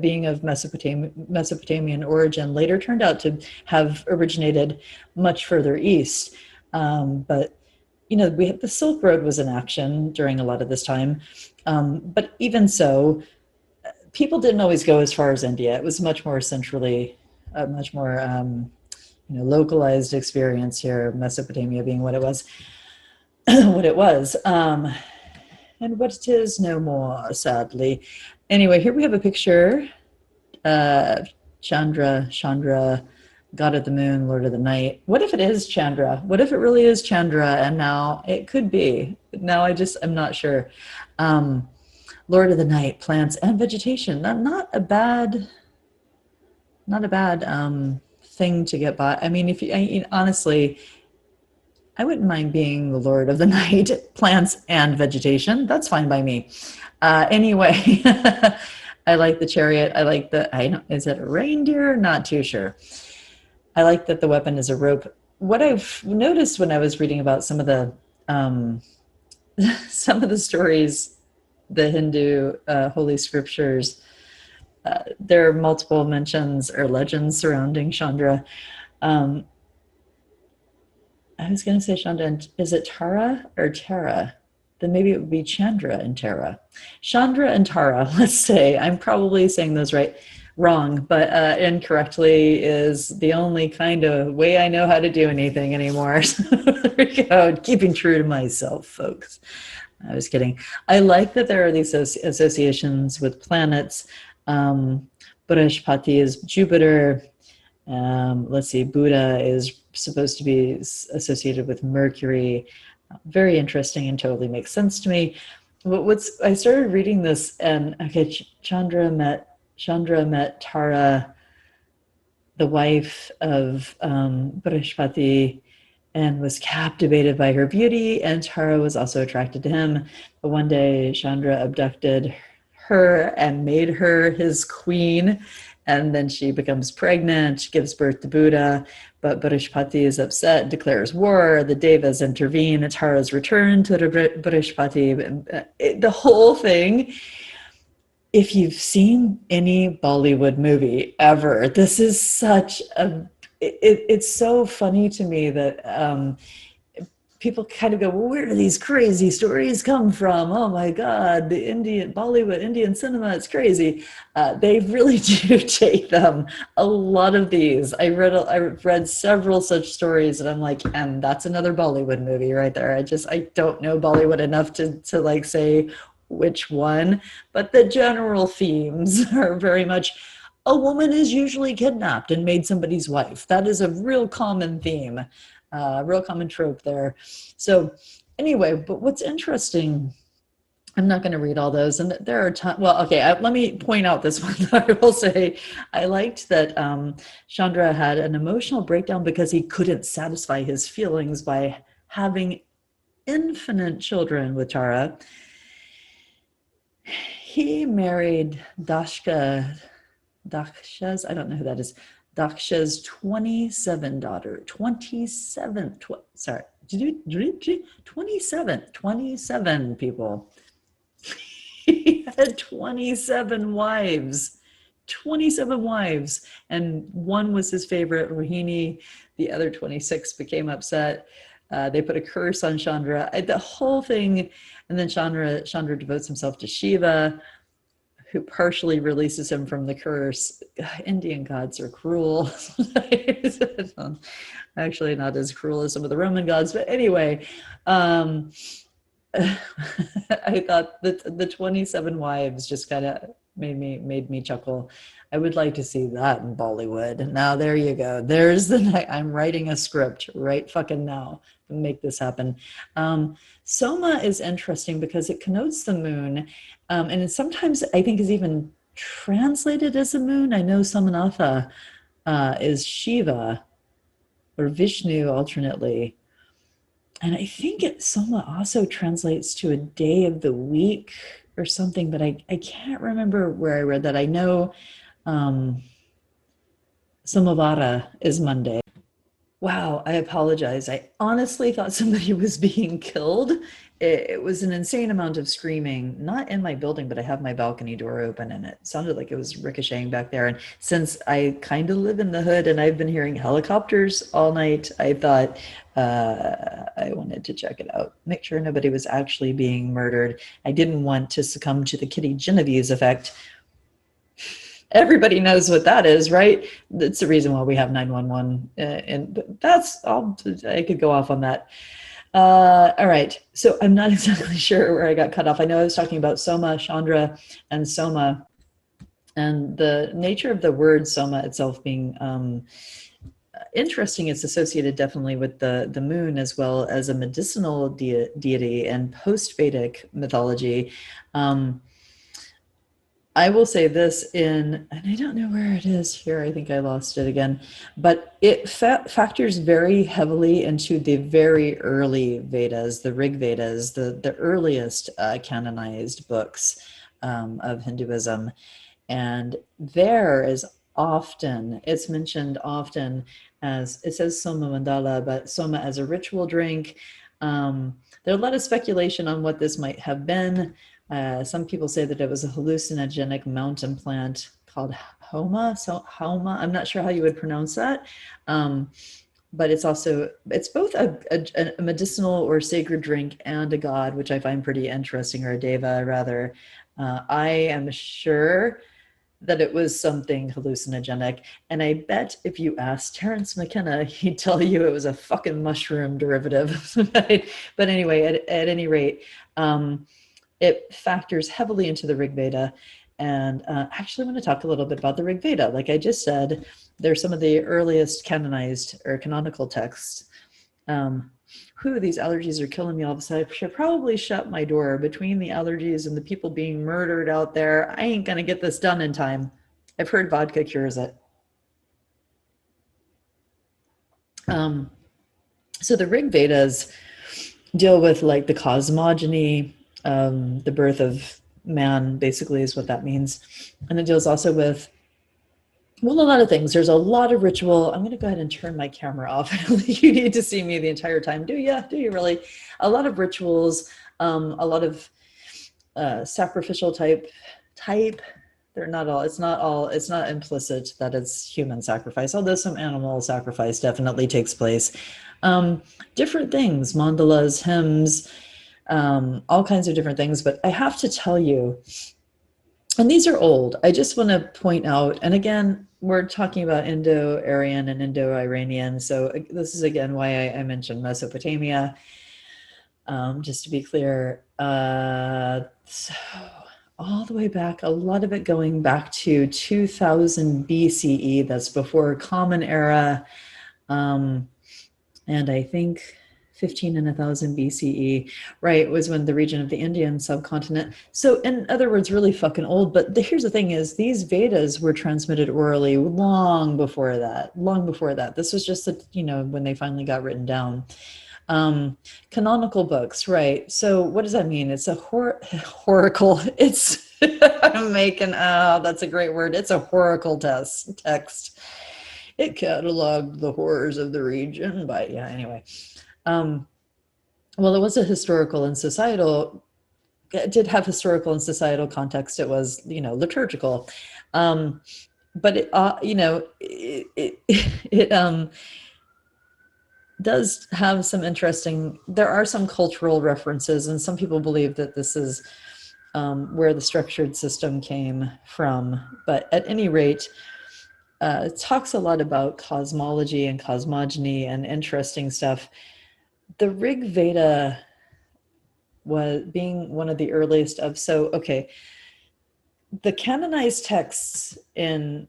being of Mesopotamian origin, later turned out to have originated much further east. But the Silk Road was in action during a lot of this time. But even so, people didn't always go as far as India. It was much more centrally, much more localized experience here. Mesopotamia being what it was, what it was, and what it is no more, sadly. Anyway, here we have a picture. Chandra, god of the moon, lord of the night. What if it is Chandra? What if it really is Chandra? And now it could be. Now I'm not sure. Lord of the night, plants and vegetation. Not a bad thing to get by. I mean, honestly, I wouldn't mind being the Lord of the night, plants and vegetation. That's fine by me. Anyway, I like the chariot. I like is it a reindeer? Not too sure. I like that the weapon is a rope. What I've noticed when I was reading about some of the stories, the Hindu holy scriptures, there are multiple mentions or legends surrounding Chandra. I was going to say Chandra, is it Tara or Tara? Then maybe it would be Chandra and Tara. Chandra and Tara, let's say. I'm probably saying those wrong, but incorrectly is the only kind of way I know how to do anything anymore. So there we go, keeping true to myself, folks. I was kidding. I like that there are these associations with planets. Brihaspati is Jupiter. Let's see, Buddha is supposed to be associated with Mercury. Very interesting and totally makes sense to me. I started reading this and okay, Chandra met Tara, the wife of Brihaspati, and was captivated by her beauty, and Tara was also attracted to him. But one day, Chandra abducted her and made her his queen, and then she becomes pregnant, gives birth to Buddha, but Brihaspati is upset, declares war, the Devas intervene, Tara's returned to Brihaspati. The whole thing, if you've seen any Bollywood movie ever, this is such a it's so funny to me that people kind of go, well, where do these crazy stories come from? Oh my God, the Bollywood, Indian cinema, it's crazy. They really do take them. A lot of these. I read several such stories, and I'm like, and that's another Bollywood movie right there. I don't know Bollywood enough to like say which one, but the general themes are very much, a woman is usually kidnapped and made somebody's wife. That is a real common theme, real common trope there. So anyway, but what's interesting, I'm not going to read all those, and there are well, okay, let me point out this one. I will say I liked that Chandra had an emotional breakdown because he couldn't satisfy his feelings by having infinite children with Tara. He married Daksha's, I don't know who that is, Daksha's 27 daughter, 27 people. He had 27 wives, and one was his favorite, Rohini. The other 26 became upset. They put a curse on Chandra. The whole thing, and then Chandra devotes himself to Shiva, who partially releases him from the curse. Indian gods are cruel. Actually, not as cruel as some of the Roman gods, but anyway, I thought that the 27 wives just kind of made me chuckle. I would like to see that in Bollywood. Now there you go. There's I'm writing a script right fucking now to make this happen. Soma is interesting because it connotes the moon, and it sometimes I think is even translated as a moon. I know Samanatha is Shiva or Vishnu alternately. And I think Soma also translates to a day of the week or something, but I can't remember where I read that. I know Somavara is Monday. Wow, I apologize. I honestly thought somebody was being killed. It was an insane amount of screaming, not in my building, but I have my balcony door open and it sounded like it was ricocheting back there. And since I kind of live in the hood and I've been hearing helicopters all night, I thought I wanted to check it out, make sure nobody was actually being murdered. I didn't want to succumb to the Kitty Genovese effect. Everybody knows what that is, right? That's the reason why we have 911. And that's all. I could go off on that. All right. So I'm not exactly sure where I got cut off. I know I was talking about Soma, Chandra, and Soma. And the nature of the word Soma itself being interesting, it's associated definitely with the moon as well as a medicinal deity and post-Vedic mythology. I will say this and I don't know where it is here. I think I lost it again, but it factors very heavily into the very early Vedas, the Rig Vedas, the earliest canonized books of Hinduism. And there is often, it's mentioned often as, it says Soma Mandala, but Soma as a ritual drink. There's a lot of speculation on what this might have been. Some people say that it was a hallucinogenic mountain plant called Homa. So Homa, I'm not sure how you would pronounce that. But it's both a medicinal or sacred drink and a god, which I find pretty interesting, or a deva rather. I am sure that it was something hallucinogenic. And I bet if you asked Terence McKenna, he'd tell you it was a fucking mushroom derivative. But anyway, at any rate, it factors heavily into the Rig Veda. And actually I want to talk a little bit about the Rig Veda. Like I just said, they're some of the earliest canonized or canonical texts. These allergies are killing me all of a sudden. I should probably shut my door. Between the allergies and the people being murdered out there, I ain't gonna get this done in time. I've heard vodka cures it. So the Rig Vedas deal with like the cosmogony, the birth of man, basically is what that means. And it deals also with, well, a lot of things. There's a lot of ritual. I'm going to go ahead and turn my camera off. I don't think you need to see me the entire time. Do you? Do you really? A lot of rituals, a lot of sacrificial type. They're not all, it's not implicit that it's human sacrifice, although some animal sacrifice definitely takes place. Different things, mandalas, hymns, all kinds of different things. But I have to tell you, and these are old, I just want to point out, and again, we're talking about Indo-Aryan and Indo-Iranian. So this is again why I mentioned Mesopotamia, just to be clear. So all the way back, a lot of it going back to 2000 BCE, that's before Common Era, and I think 15 and 1000 BCE, right, was when the region of the Indian subcontinent. So in other words, really fucking old. But here's the thing is, these Vedas were transmitted orally long before that. This was just, when they finally got written down. Canonical books, right? So what does that mean? It's a oracle. It's I'm making, that's a great word. It's a oracle text. It cataloged the horrors of the region by, anyway. Well, it was a historical and societal, it did have historical and societal context. It was, liturgical. But it does have some interesting, there are some cultural references, and some people believe that this is where the structured system came from. But at any rate, it talks a lot about cosmology and cosmogony and interesting stuff. The Rig Veda was being one of the earliest of, the canonized texts in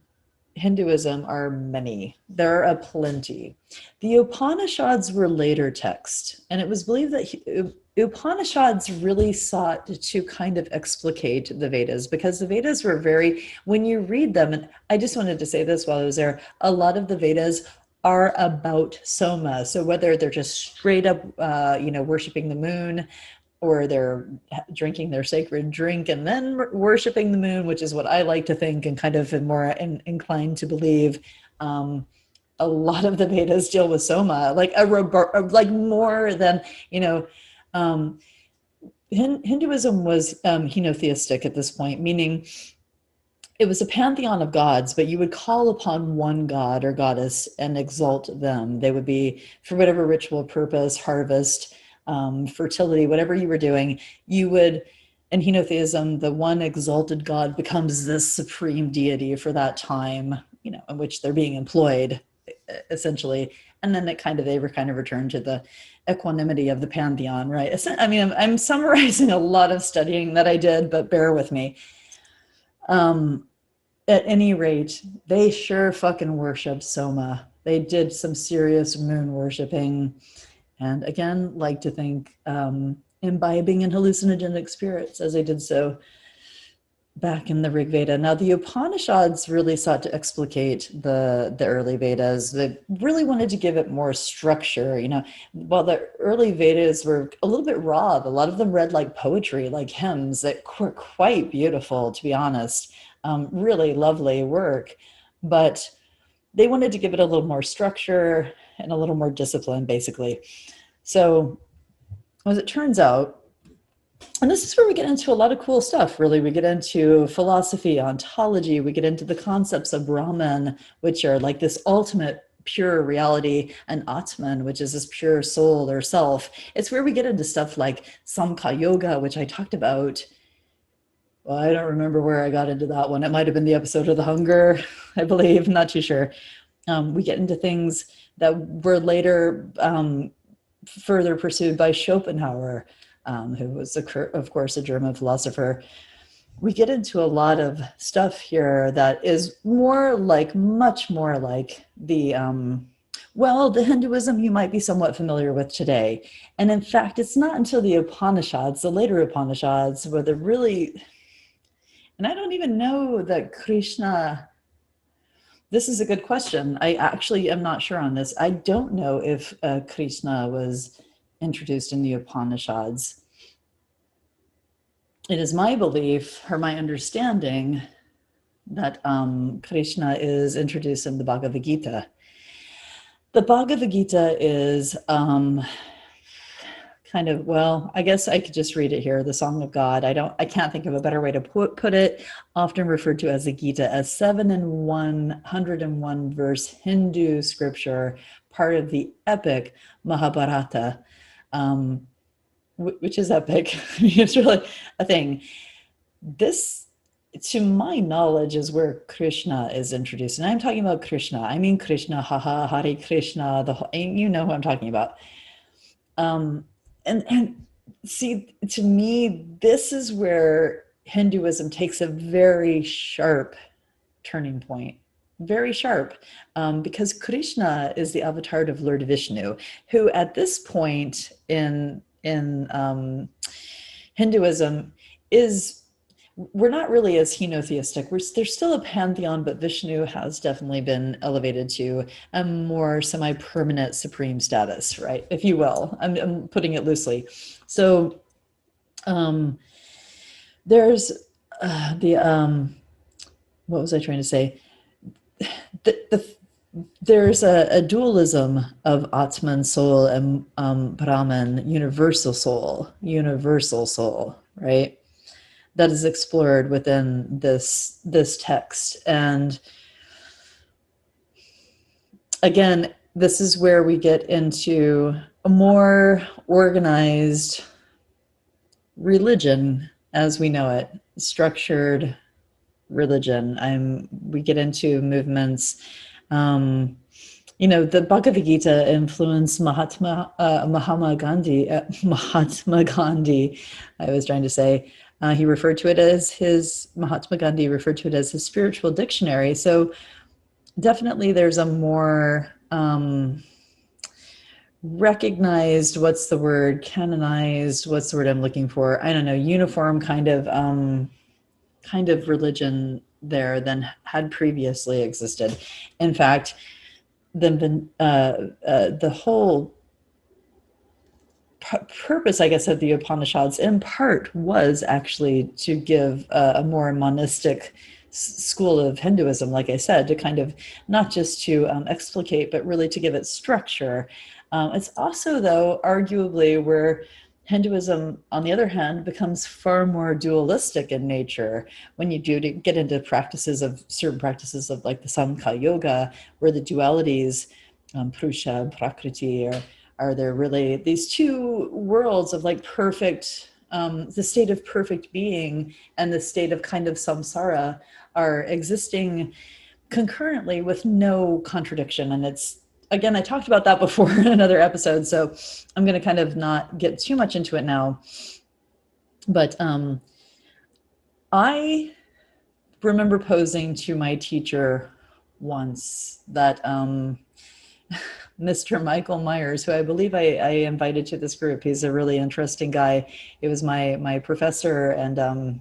Hinduism are many. There are plenty. The Upanishads were later texts, and it was believed that Upanishads really sought to kind of explicate the Vedas, because the Vedas were when you read them, and I just wanted to say this while I was there, a lot of the Vedas are about soma. So whether they're just straight up, worshiping the moon, or they're drinking their sacred drink and then worshiping the moon, which is what I like to think and kind of am more inclined to believe. A lot of the Vedas deal with soma, like more than, Hinduism was henotheistic at this point, meaning it was a pantheon of gods, but you would call upon one god or goddess and exalt them. They would be, for whatever ritual purpose, harvest, fertility, whatever you were doing, you would, in henotheism, the one exalted god becomes the supreme deity for that time, in which they're being employed, essentially. And then they kind of return to the equanimity of the pantheon, right? I mean, I'm summarizing a lot of studying that I did, but bear with me. At any rate, they sure fucking worship soma. They did some serious moon worshiping. And again, like to think imbibing in hallucinogenic spirits, as I did so back in the Rig Veda. Now, the Upanishads really sought to explicate the early Vedas. They really wanted to give it more structure. While the early Vedas were a little bit raw, a lot of them read like poetry, like hymns that were quite beautiful, to be honest. Really lovely work. But they wanted to give it a little more structure and a little more discipline, basically. So as it turns out, and this is where we get into a lot of cool stuff, really. We get into philosophy, ontology, we get into the concepts of Brahman, which are like this ultimate pure reality, and Atman, which is this pure soul or self. It's where we get into stuff like Samkhya Yoga, which I talked about. Well, I don't remember where I got into that one. It might have been the episode of The Hunger, I believe, not too sure. We get into things that were later further pursued by Schopenhauer, who was, of course, a German philosopher. We get into a lot of stuff here that is much more like the Hinduism you might be somewhat familiar with today. And in fact, it's not until the Upanishads, the later Upanishads, where they're really, and I don't even know that Krishna, This is a good question. I actually am not sure on this. I don't know if Krishna was introduced in the Upanishads. It is my belief or my understanding that Krishna is introduced in the Bhagavad Gita. The Bhagavad Gita is kind of, well, I guess I could just read it here, the Song of God. I can't think of a better way to put it, often referred to as the Gita, as 101 verse Hindu scripture, part of the epic Mahabharata, which is epic. It's really a thing. This, to my knowledge, is where Krishna is introduced. And I'm talking about Krishna. I mean Krishna, haha, Hare Krishna, you know who I'm talking about. And see, to me, this is where Hinduism takes a very sharp turning point. Very sharp, because Krishna is the avatar of Lord Vishnu, who at this point in Hinduism we're not really as henotheistic. There's still a pantheon, but Vishnu has definitely been elevated to a more semi-permanent supreme status, right? If you will, I'm putting it loosely. So there's what was I trying to say? There's a dualism of Atman soul and Brahman, universal soul, right? That is explored within this text. And again, this is where we get into a more organized religion as we know it, structured religion. We get into movements. The Bhagavad Gita influenced Mahatma Gandhi. I was trying to say. He referred to it as Mahatma Gandhi referred to it as his spiritual dictionary. So definitely there's a more recognized, what's the word, canonized, what's the word I'm looking for? I don't know, uniform kind of religion there than had previously existed. In fact, the whole purpose, I guess, of the Upanishads in part was actually to give a more monistic school of Hinduism, like I said, to kind of not just to explicate, but really to give it structure. It's also, though, arguably where Hinduism, on the other hand, becomes far more dualistic in nature when you do get into certain practices of like the Samkhya Yoga, where the dualities, Purusha and Prakriti, are there really these two worlds of like perfect, the state of perfect being and the state of kind of samsara are existing concurrently with no contradiction. And it's, again, I talked about that before in another episode, so I'm going to kind of not get too much into it now. But I remember posing to my teacher once that Mr. Michael Myers, who I believe I invited to this group. He's a really interesting guy. He was my professor and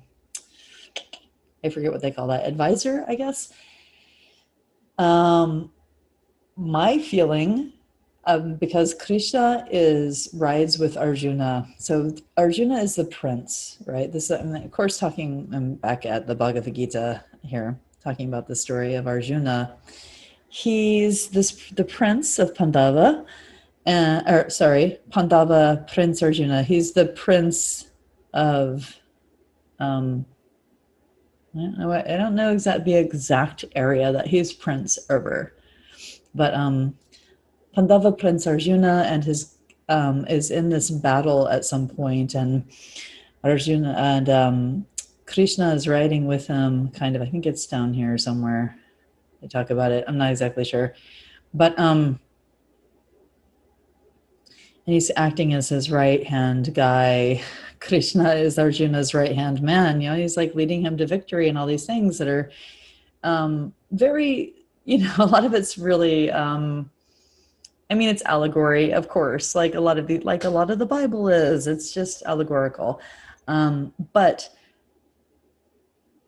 I forget what they call that, advisor, I guess. My feeling, because Krishna rides with Arjuna. So Arjuna is the prince, right? This, of course, I'm back at the Bhagavad Gita here, talking about the story of Arjuna. He's the prince of Pandava, Pandava Prince Arjuna. He's the prince of, I don't know the exact area that he's prince over, but Pandava Prince Arjuna and his is in this battle at some point, and Arjuna and Krishna is riding with him. Kind of, I think it's down here somewhere. They talk about it. I'm not exactly sure, but and he's acting as his right-hand guy. Krishna is Arjuna's right-hand man. He's like leading him to victory and all these things that are very, a lot of it's really, it's allegory, of course, like a lot of the Bible is. It's just allegorical. But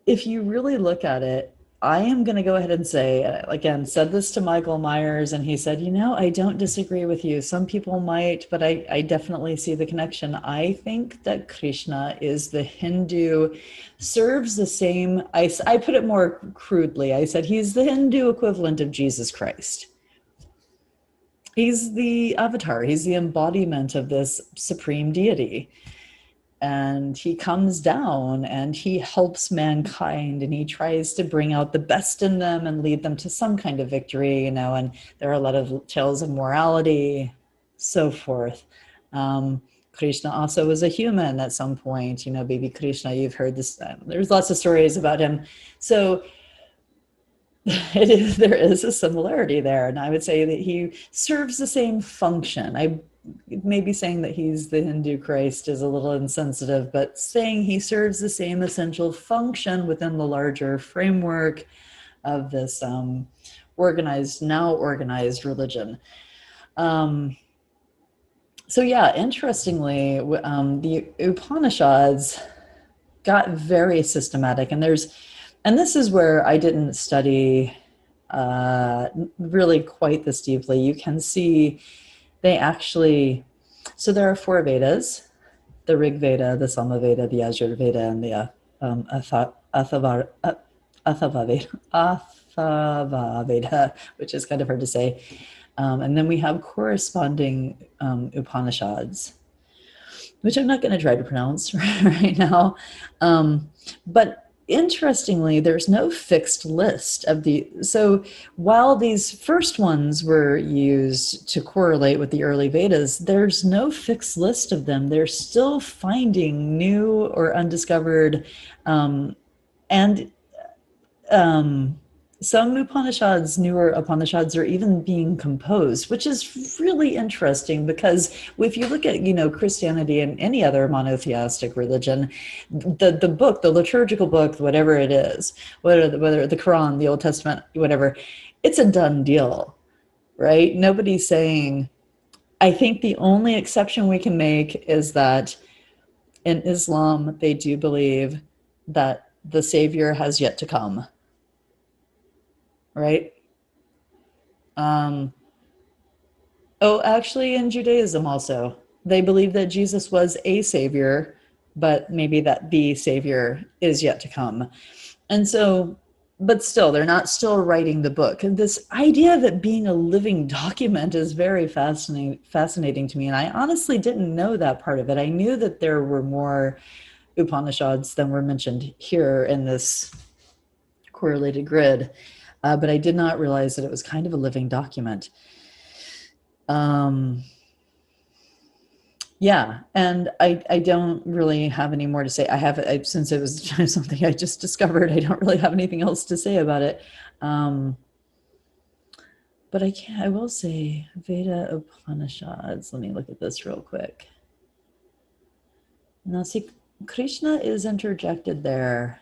if you really look at it, I am going to go ahead and say, again, said this to Michael Myers, and he said, I don't disagree with you. Some people might, but I definitely see the connection. I think that Krishna is the Hindu, serves the same, I put it more crudely. I said he's the Hindu equivalent of Jesus Christ. He's the avatar. He's the embodiment of this supreme deity. And he comes down and he helps mankind, and he tries to bring out the best in them and lead them to some kind of victory, and there are a lot of tales of morality, so forth. Krishna also was a human at some point, baby Krishna, you've heard this, there's lots of stories about him. So there is a similarity there, and I would say that he serves the same function. Maybe saying that he's the Hindu Christ is a little insensitive, but saying he serves the same essential function within the larger framework of this organized religion. So yeah, interestingly, the Upanishads got very systematic, and this is where I didn't study really quite this deeply. You can see they actually, so there are 4 Vedas: the Rig Veda, the Sama Veda, the Yajur Veda, and the Athava Veda, which is kind of hard to say. And then we have corresponding Upanishads, which I'm not going to try to pronounce right now. But interestingly, there's no fixed list of so while these first ones were used to correlate with the early Vedas, there's no fixed list of them. They're still finding new or undiscovered, and some newer Upanishads are even being composed, which is really interesting, because if you look at, Christianity and any other monotheistic religion, the book, the liturgical book, whatever it is, whether the Quran, the Old Testament, whatever, it's a done deal, right? Nobody's saying, I think the only exception we can make is that in Islam, they do believe that the Savior has yet to come. Right? Actually, in Judaism also, they believe that Jesus was a savior, but maybe that the Savior is yet to come. And so, but still, they're not still writing the book. And this idea of it being a living document is very fascinating to me. And I honestly didn't know that part of it. I knew that there were more Upanishads than were mentioned here in this correlated grid. But I did not realize that it was kind of a living document. Yeah, and I don't really have any more to say. Since it was something I just discovered, I don't really have anything else to say about it. But I will say Veda Upanishads. Let me look at this real quick. Now see, Krishna is interjected there.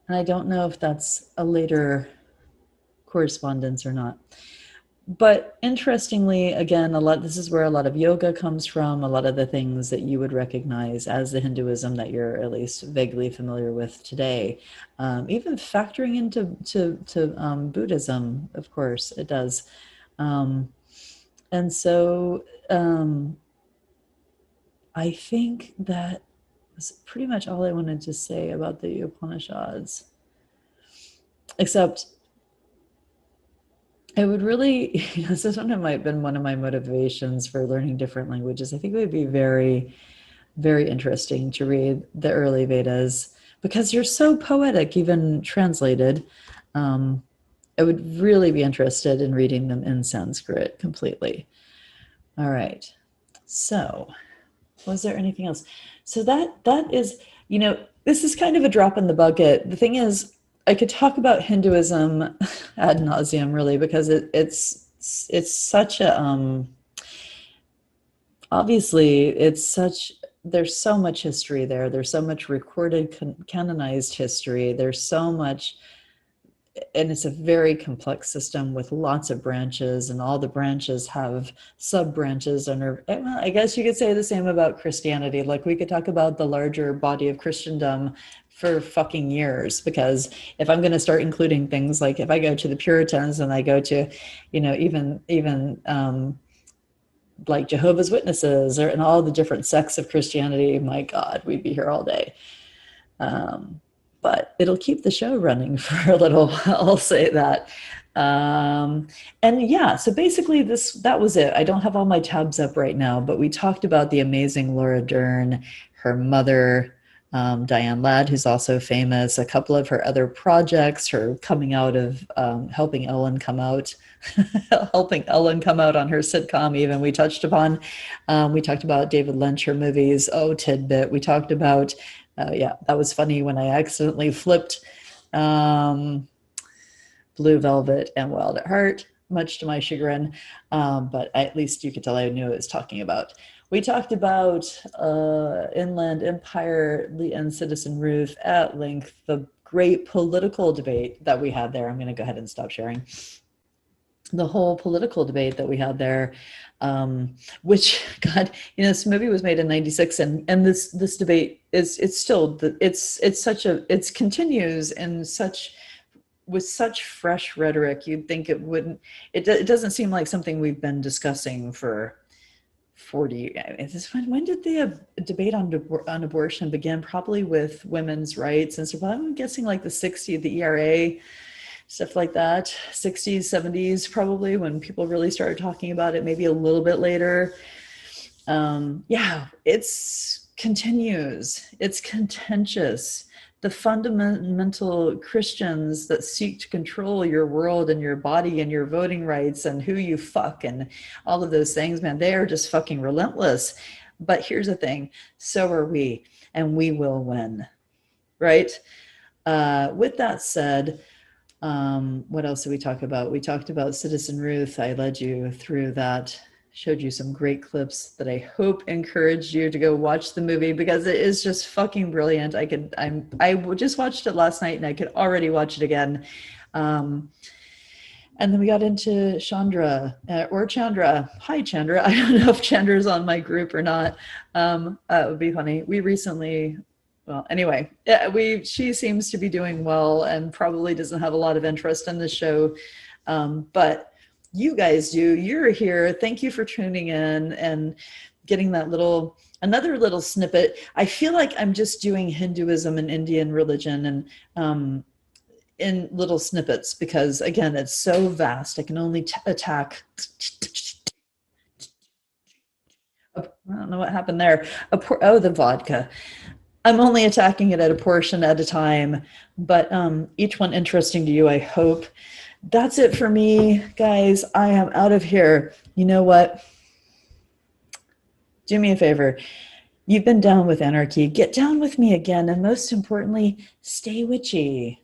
And I don't know if that's a later correspondence or not. But interestingly, again, this is where a lot of yoga comes from, a lot of the things that you would recognize as the Hinduism that you're at least vaguely familiar with today. Even factoring into Buddhism, of course, it does. And so I think that was pretty much all I wanted to say about the Upanishads, except it would really, this might have been one of my motivations for learning different languages. I think it would be very, very interesting to read the early Vedas, because they're so poetic, even translated. I would really be interested in reading them in Sanskrit completely. All right, so was there anything else? So that is, this is kind of a drop in the bucket. The thing is, I could talk about Hinduism ad nauseum, really, because it's such a, obviously there's so much history there. There's so much recorded canonized history. There's so much and it's a very complex system with lots of branches, and all the branches have sub branches. And well, I guess you could say the same about Christianity. Like, we could talk about the larger body of Christendom for fucking years, because if I'm going to start including things like, if I go to the Puritans and I go to, you know, even like Jehovah's Witnesses, or and all the different sects of Christianity, my God, we'd be here all day. But it'll keep the show running for a little while, I'll say that. And yeah, so basically that was it. I don't have all my tabs up right now, but we talked about the amazing Laura Dern, her mother, Diane Ladd, who's also famous, a couple of her other projects, her coming out of helping Ellen come out on her sitcom even, we touched upon. We talked about David Lynch, her movies, Tidbit. We talked about yeah, that was funny when I accidentally flipped Blue Velvet and Wild at Heart, much to my chagrin. But at least you could tell I knew what I was talking about. We talked about Inland Empire and Citzen Ruth at length, the great political debate that we had there. I'm going to go ahead and stop sharing. The whole political debate that we had there, which, God, you know, this movie was made in '96, and this debate it continues in such, with such fresh rhetoric. You'd think it wouldn't. It doesn't seem like something we've been discussing for 40. When did the debate on abortion begin? Probably with women's rights and stuff. I'm guessing like the '60s, the ERA. Stuff like that, 60s, 70s, probably, when people really started talking about it, maybe a little bit later. Yeah, it's continues. It's contentious. The fundamental Christians that seek to control your world and your body and your voting rights and who you fuck and all of those things, man, they are just fucking relentless. But here's the thing, so are we, and we will win, right? With that said, what else did we talk about? We talked about Citzen Ruth. I led you through that, showed you some great clips that I hope encouraged you to go watch the movie, because it is just fucking brilliant. I just watched it last night and I could already watch it again. And then we got into Chandra, or Chandra. Hi, Chandra. I don't know if Chandra's on my group or not. It would be funny. We recently, well, anyway, she seems to be doing well and probably doesn't have a lot of interest in the show. But you guys do. You're here. Thank you for tuning in and getting that another little snippet. I feel like I'm just doing Hinduism and Indian religion and in little snippets, because again, it's so vast. I can only attack. I don't know what happened there. The vodka. I'm only attacking it at a portion at a time, but each one interesting to you, I hope. That's it for me, guys. I am out of here. You know what? Do me a favor. You've been down with anarchy. Get down with me again. And most importantly, stay witchy.